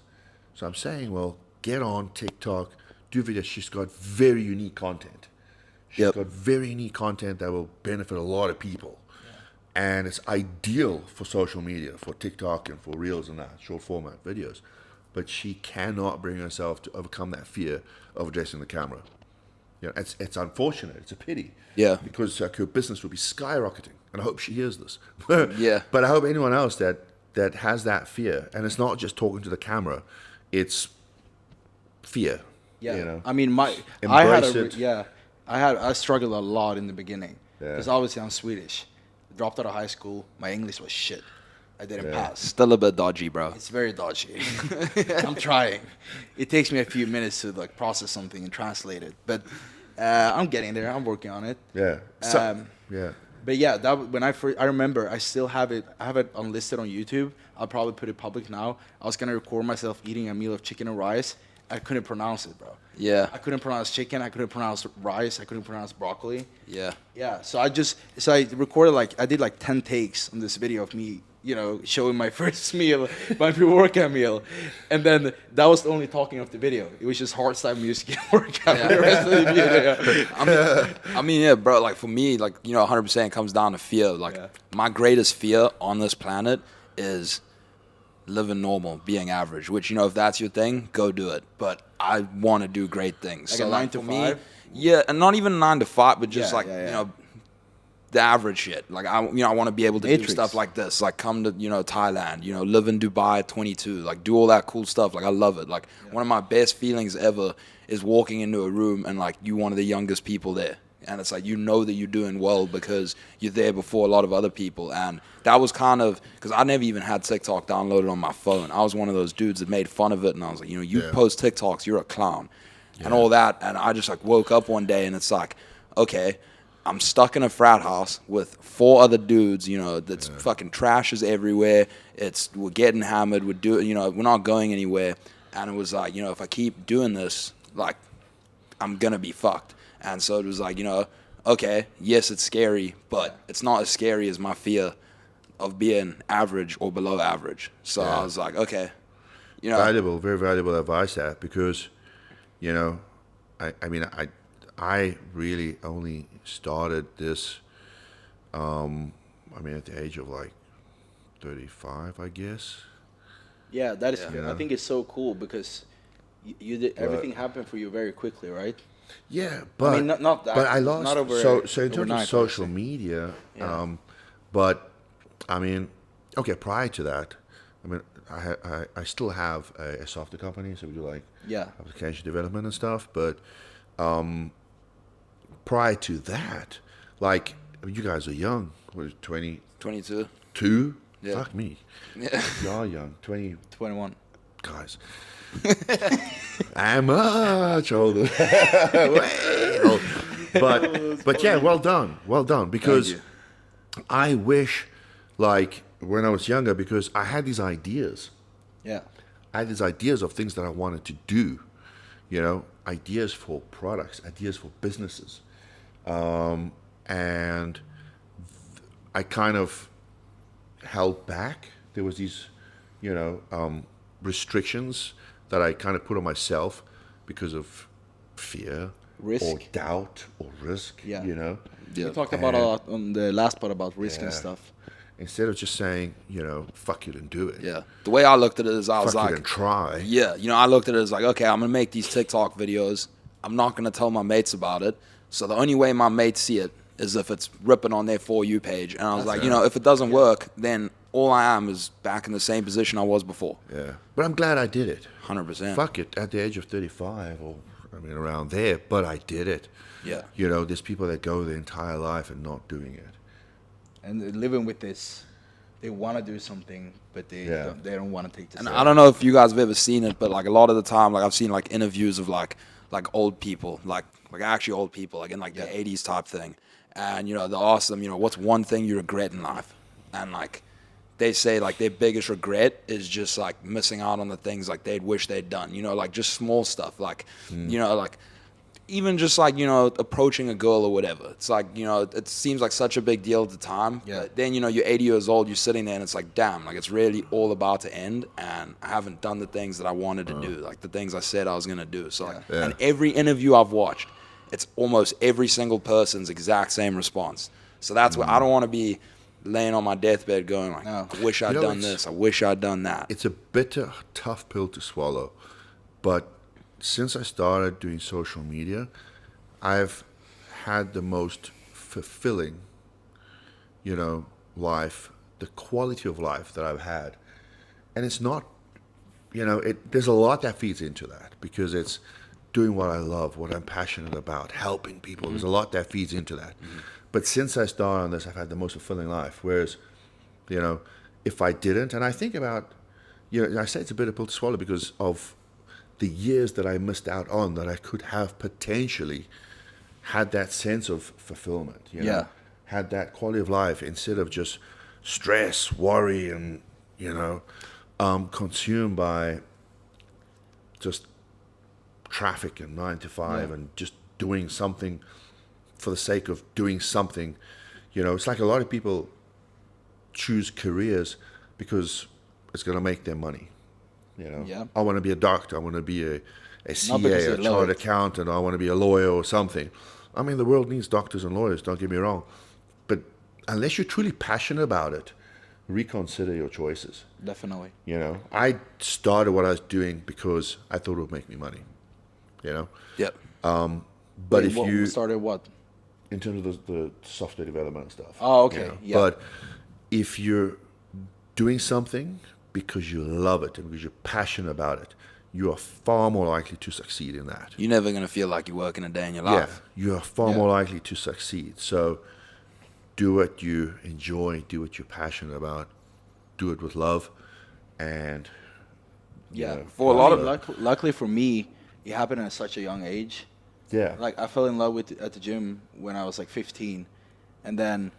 So I'm saying, well, get on TikTok, do videos. She's got very unique content. She's got very unique content that will benefit a lot of people. And it's ideal for social media, for TikTok and for Reels and that, short format videos. But she cannot bring herself to overcome that fear of addressing the camera. It's unfortunate. It's a pity. Yeah. Because her business will be skyrocketing. And I hope she hears this. Yeah. But I hope anyone else that has that fear, and it's not just talking to the camera, it's fear. Yeah. I struggled a lot in the beginning because obviously I'm Swedish. Dropped out of high school. My English was shit. I didn't pass. Still a bit dodgy, bro. It's very dodgy. I'm trying. It takes me a few minutes to like process something and translate it, but I'm getting there. I'm working on it. Yeah. Yeah. But yeah, that when I remember I still have it. I have it unlisted on YouTube. I'll probably put it public now. I was gonna record myself eating a meal of chicken and rice. I couldn't pronounce it, bro. Yeah. I couldn't pronounce chicken. I couldn't pronounce rice. I couldn't pronounce broccoli. Yeah. Yeah. So I recorded I did 10 takes on this video of me, showing my first meal, my pre-workout meal, and then that was the only talking of the video. It was just hardstyle music and workout for the rest of the video. I mean, yeah, bro. Like for me, 100% comes down to fear. Like my greatest fear on this planet is living normal, being average. Which if that's your thing, go do it. But I want to do great things. Like so a 9 to 5. Yeah, and not even 9 to 5, but just Yeah. The average shit. Like I want to be able to do stuff like this. Like come to Thailand. Live in Dubai at 22. Like do all that cool stuff. Like I love it. Like one of my best feelings ever is walking into a room and like you one of the youngest people there, and it's like that you're doing well because you're there before a lot of other people. And that was kind of because I never even had TikTok downloaded on my phone. I was one of those dudes that made fun of it, and I was like, you post TikToks, you're a clown, and all that. And I just woke up one day and it's like, okay, I'm stuck in a frat house with 4 other dudes, that's fucking trash is everywhere. We're getting hammered. We're not going anywhere. And it was like, if I keep doing this, like, I'm going to be fucked. And so it was like, okay, yes, it's scary, but it's not as scary as my fear of being average or below average. So I was like, okay, Valuable, very valuable advice there because, I really only started this, at the age of 35, I guess. Yeah, that is. I think it's so cool because you did everything happened for you very quickly, right? Yeah, but not that. But I lost. Not over, so in terms of social media, but okay. Prior to that, I still have a software company, so we do application development and stuff. But prior to that, you guys are young. What is it, 20? 22. 2? Yeah. Fuck me. Yeah. You are young. 21. Guys. I'm much older. Way older. But yeah, well done. Because I wish, when I was younger, because I had these ideas. Yeah. I had these ideas of things that I wanted to do. Ideas for products, ideas for businesses. And I kind of held back. There was these, restrictions that I kind of put on myself because of fear, risk, or doubt, or risk. Yeah. We talked about a lot on the last part about risk and stuff. Instead of just saying, fuck it and do it. Yeah. The way I looked at it is I was fuck like, it and try. Yeah. I looked at it as like, okay, I'm gonna make these TikTok videos. I'm not gonna tell my mates about it. So the only way my mates see it is if it's ripping on their For You page. And I was if it doesn't work, then all I am is back in the same position I was before. Yeah. But I'm glad I did it. 100%. Fuck it. At the age of 35 or, around there. But I did it. Yeah. There's people that go their entire life and not doing it. And living with this, they want to do something, but they don't want to take this. And I don't know if you guys have ever seen it, but a lot of the time, I've seen interviews of old people, like actually old people, in the 80s type thing. And, they ask them, what's one thing you regret in life? And they say their biggest regret is just missing out on the things they'd wish they'd done, just small stuff, even just approaching a girl or whatever. It's it seems like such a big deal at the time. Yeah. But then you're 80 years old, you're sitting there and it's damn, it's really all about to end, and I haven't done the things that I wanted to do, the things I said I was gonna do. So and every interview I've watched, it's almost every single person's exact same response. So that's why I don't want to be laying on my deathbed going I wish I'd done this, I wish I'd done that. It's a bitter, tough pill to swallow, but since I started doing social media, I've had the most fulfilling, life, the quality of life that I've had. And it's not, there's a lot that feeds into that because it's doing what I love, what I'm passionate about, helping people. There's a lot that feeds into that. But since I started on this, I've had the most fulfilling life. Whereas, if I didn't. And I think about, I say it's a bitter pill to swallow because of the years that I missed out on that I could have potentially had that sense of fulfillment, had that quality of life instead of just stress, worry, and, consumed by just traffic and 9 to 5 and just doing something for the sake of doing something. It's like a lot of people choose careers because it's going to make them money. I want to be a doctor. I want to be a CA, a chartered accountant. I want to be a lawyer or something. I mean, the world needs doctors and lawyers, don't get me wrong. But unless you're truly passionate about it, reconsider your choices. Definitely. I started what I was doing because I thought it would make me money. Yep. But if you started what? In terms of the software development and stuff. Oh, okay. Yeah. But if you're doing something because you love it and because you're passionate about it, you are far more likely to succeed in that. You're never going to feel like you're working a day in your life. Yeah, you are far more likely to succeed. So do what you enjoy, do what you're passionate about, do it with love, and for a lot of luckily for me, it happened at such a young age. Yeah. Like I fell in love at the gym when I was like 15, and then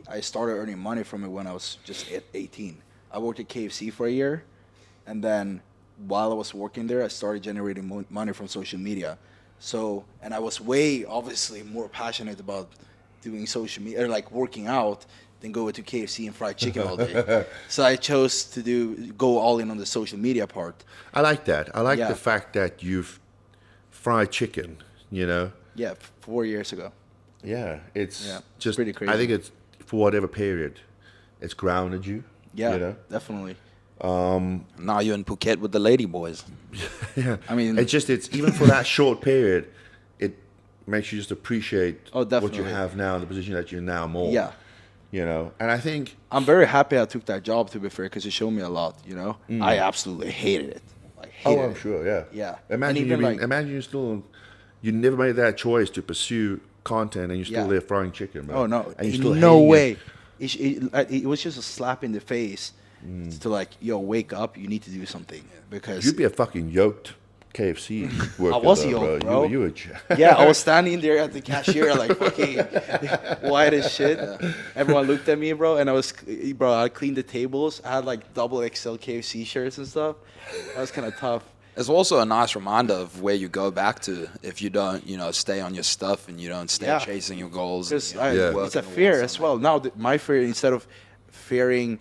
I started earning money from it when I was just 18. I worked at KFC for a year, and then while I was working there, I started generating money from social media. So, and I was way obviously more passionate about doing social media or like working out than go to KFC and fried chicken all day. So I chose to go all in on the social media part. I like that. I like the fact that you've fried chicken, Yeah, 4 years ago. Yeah, it's just pretty crazy. I think it's for whatever period, it's grounded you. Yeah, definitely. Now you're in Phuket with the lady boys. Yeah, I mean, it's even for that short period, it makes you just appreciate what you have now, the position that you're now more. Yeah. And I think I'm very happy I took that job, to be fair, because it showed me a lot. I absolutely hated it. I'm sure. Yeah. Yeah. Imagine you never made that choice to pursue content, and you're still there frying chicken, bro. Oh no, and you're still no hating way. It was just a slap in the face to wake up. You need to do something because You'd be a fucking yoked KFC worker. I was though, yoked, bro. You were yeah, I was standing there at the cashier like fucking white as shit. Everyone looked at me, bro, and I cleaned the tables. I had like double XL KFC shirts and stuff. That was kind of tough. It's also a nice reminder of where you go back to if you don't, stay on your stuff and you don't stay chasing your goals. Because it's a fear as well. Now, my fear, instead of fearing,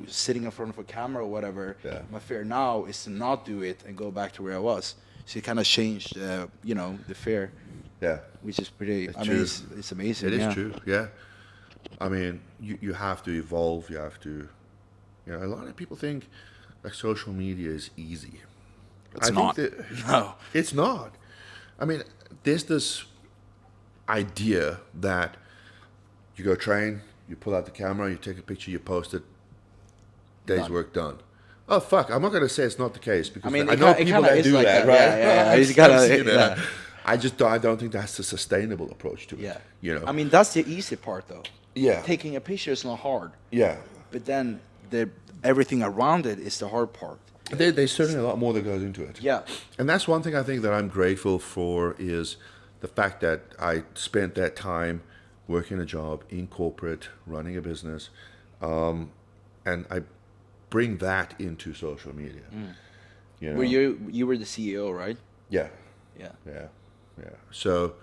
sitting in front of a camera or whatever, my fear now is to not do it and go back to where I was. So it kind of changed, the fear. Yeah. Which is pretty, it's amazing. It is true, yeah. I mean, you have to evolve. You have to, a lot of people think like social media is easy. It's not. No. It's not. I mean, there's this idea that you go train, you pull out the camera, you take a picture, you post it, day's work done. Oh, fuck. I'm not going to say it's not the case because I know people that do like that, right? Yeah. I don't think that's a sustainable approach to it. Yeah. I mean, that's the easy part, though. Yeah. Taking a picture is not hard. Yeah. But then everything around it is the hard part. There's certainly a lot more that goes into it. Yeah. And that's one thing I think that I'm grateful for is the fact that I spent that time working a job in corporate, running a business, and I bring that into social media. Were you were the CEO, right? Yeah. Yeah. Yeah. So,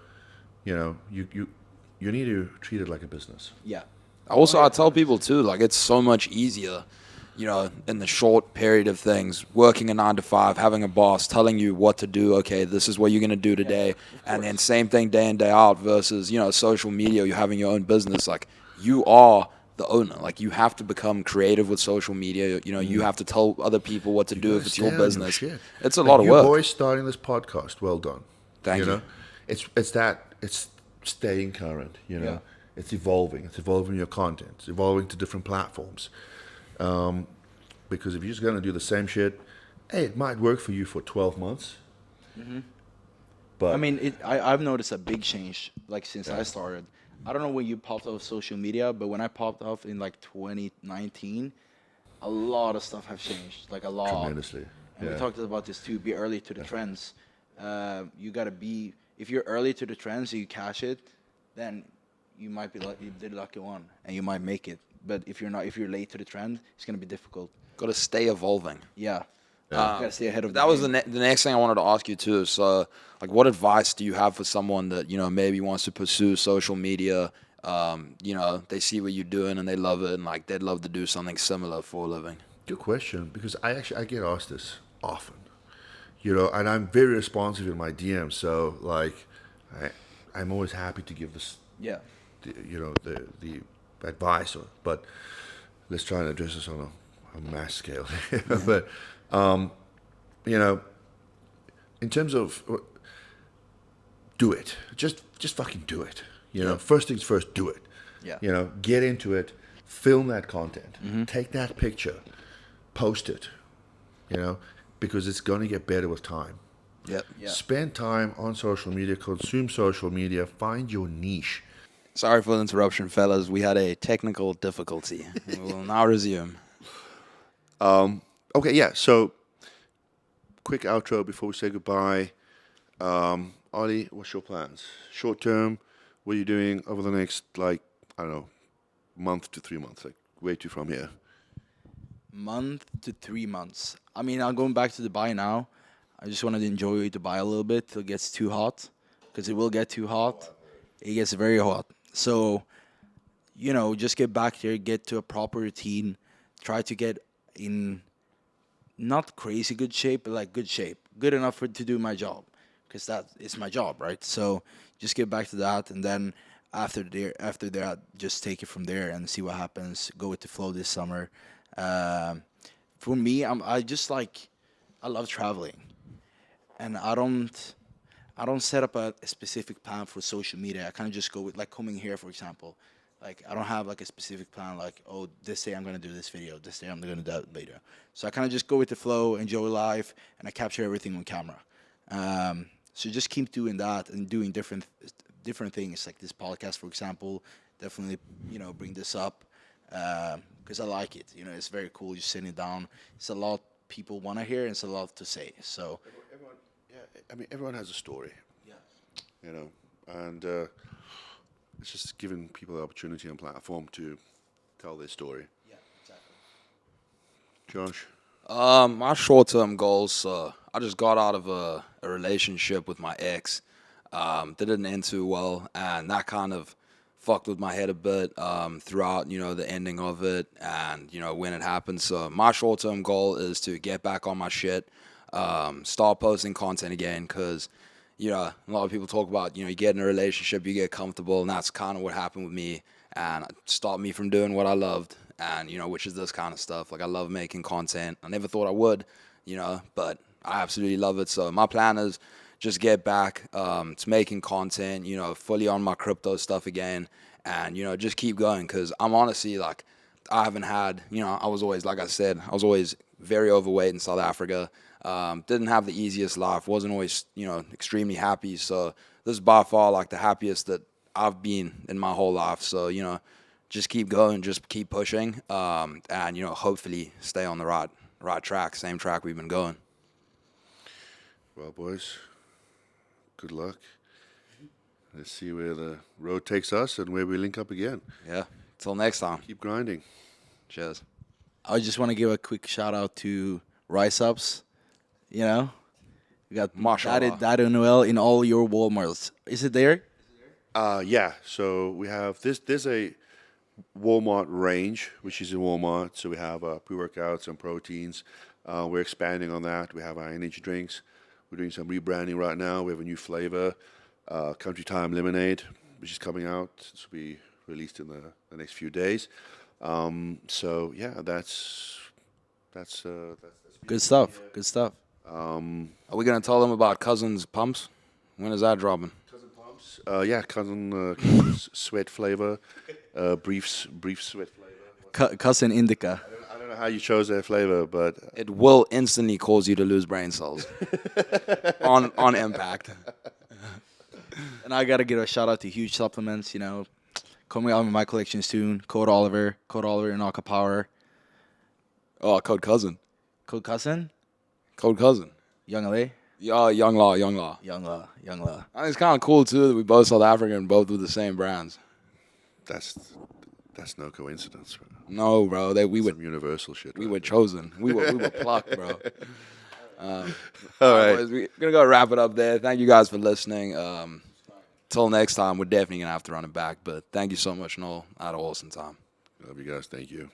you need to treat it like a business. Yeah. Also, I tell people too, like it's so much easier, in the short period of things, working a 9 to 5, having a boss telling you what to do. Okay, this is what you're going to do today. And then same thing day in, day out versus, social media, you're having your own business. Like you are the owner. Like you have to become creative with social media. You have to tell other people what to do if it's your business. It's a lot of work. You boys starting this podcast, well done. Thank you. It's staying current, Yeah. It's evolving. It's evolving your content. It's evolving to different platforms. Because if you're just going to do the same shit, hey, it might work for you for 12 months. Mm-hmm. But I mean, I've noticed a big change. Like since I started, I don't know when you popped off social media, but when I popped off in like 2019, a lot of stuff have changed, like a lot. Tremendously. And we Yeah. talked about this too. Be early to the trends. You gotta be. If you're early to the trends, you catch it, then you might be lucky, the lucky one, and you might make it. But if you're not, if you're late to the trend, it's gonna be difficult. Got to stay evolving. Yeah, you gotta stay ahead of. That was the next thing I wanted to ask you too. So, like, what advice do you have for someone that maybe wants to pursue social media? They see what you're doing and they love it, and like they'd love to do something similar for a living. Good question, because I get asked this often, and I'm very responsive in my DMs. So like, I'm always happy to give this, Yeah. the advice. But let's try and address this on a mass scale. But in terms of do it, just fucking do it. First things first, do it. Yeah. Get into it, film that content, take that picture, post it, because it's going to get better with time. Yep. Yeah. Spend time on social media, consume social media, find your niche. Sorry for the interruption, fellas. We had a technical difficulty. We will now resume. Okay, yeah, so quick outro before we say goodbye. Ollie, what's your plans? Short term, what are you doing over the next, I don't know, month to 3 months? Like, where to from here? Month to 3 months. I mean, I'm going back to Dubai now. I just wanted to enjoy Dubai a little bit till it gets too hot, because it will get too hot. It gets very hot. So, just get back there, get to a proper routine, try to get in not crazy good shape, but like good shape, good enough to do my job, because that is my job, right? So just get back to that, and then after that, just take it from there and see what happens. Go with the flow this summer. For me, I love traveling, and I don't set up a specific plan for social media. I kind of just go with, like, coming here, for example. Like, I don't have like a specific plan, like, oh, this day I'm gonna do this video, this day I'm gonna do that later. So I kind of just go with the flow, enjoy life, and I capture everything on camera. So just keep doing that and doing different things, like this podcast, for example. Definitely, bring this up because I like it. It's very cool just sitting down. It's a lot people want to hear, and it's a lot to say. So Everyone, everyone has a story, yeah. and it's just giving people the opportunity and platform to tell their story. Yeah, exactly. Josh? My short-term goals. I just got out of a relationship with my ex. That didn't end too well, and that kind of fucked with my head a bit throughout, the ending of it, and when it happened. So my short-term goal is to get back on my shit, start posting content again, because a lot of people talk about, you get in a relationship, you get comfortable, and that's kind of what happened with me, and it stopped me from doing what I loved, and, which is this kind of stuff. Like, I love making content. I never thought I would, but I absolutely love it. So my plan is just get back to making content, fully on my crypto stuff again, and, just keep going, because I'm honestly, like, I haven't had, I was always, like I said, I was always very overweight in South Africa. Didn't have the easiest life, wasn't always, extremely happy. So this is by far like the happiest that I've been in my whole life. So, just keep going, just keep pushing, and, hopefully stay on the right track, same track we've been going. Well, boys, good luck. Let's see where the road takes us and where we link up again. Yeah. Till next time. Keep grinding. Cheers. I just want to give a quick shout out to Rise Ups. We got Mashallah. Daddy Noel in all your Walmarts. Is it there? Yeah, so we have this. There's a Walmart range, which is in Walmart. So we have pre-workouts and proteins. We're expanding on that. We have our energy drinks. We're doing some rebranding right now. We have a new flavor, Country Time Lemonade, which is coming out. This will be released in the next few days. So yeah, that's Good stuff. Good stuff. Are we going to tell them about Cousins Pumps? When is that dropping? Cousin Pumps. Cousin's sweat flavor, brief sweat flavor. Cousin Indica. I don't know how you chose that flavor, but It will instantly cause you to lose brain cells on impact. And I got to give a shout out to Huge Supplements. Coming out in my collection soon. Code Oliver in Alka Power. Oh, Code Cousin. Code Cousin. Code Cousin. Young LA. Yeah, Young Law. Young Law. I think it's kind of cool too that we both South African and both with the same brands. That's no coincidence, bro. No, bro. We Some universal shit. we right were there. chosen. We were plucked, bro. All right. Boys, we're gonna go wrap it up there. Thank you guys for listening. Till next time, we're definitely gonna have to run it back. But thank you so much, Noel. I had an awesome time. Love you guys. Thank you.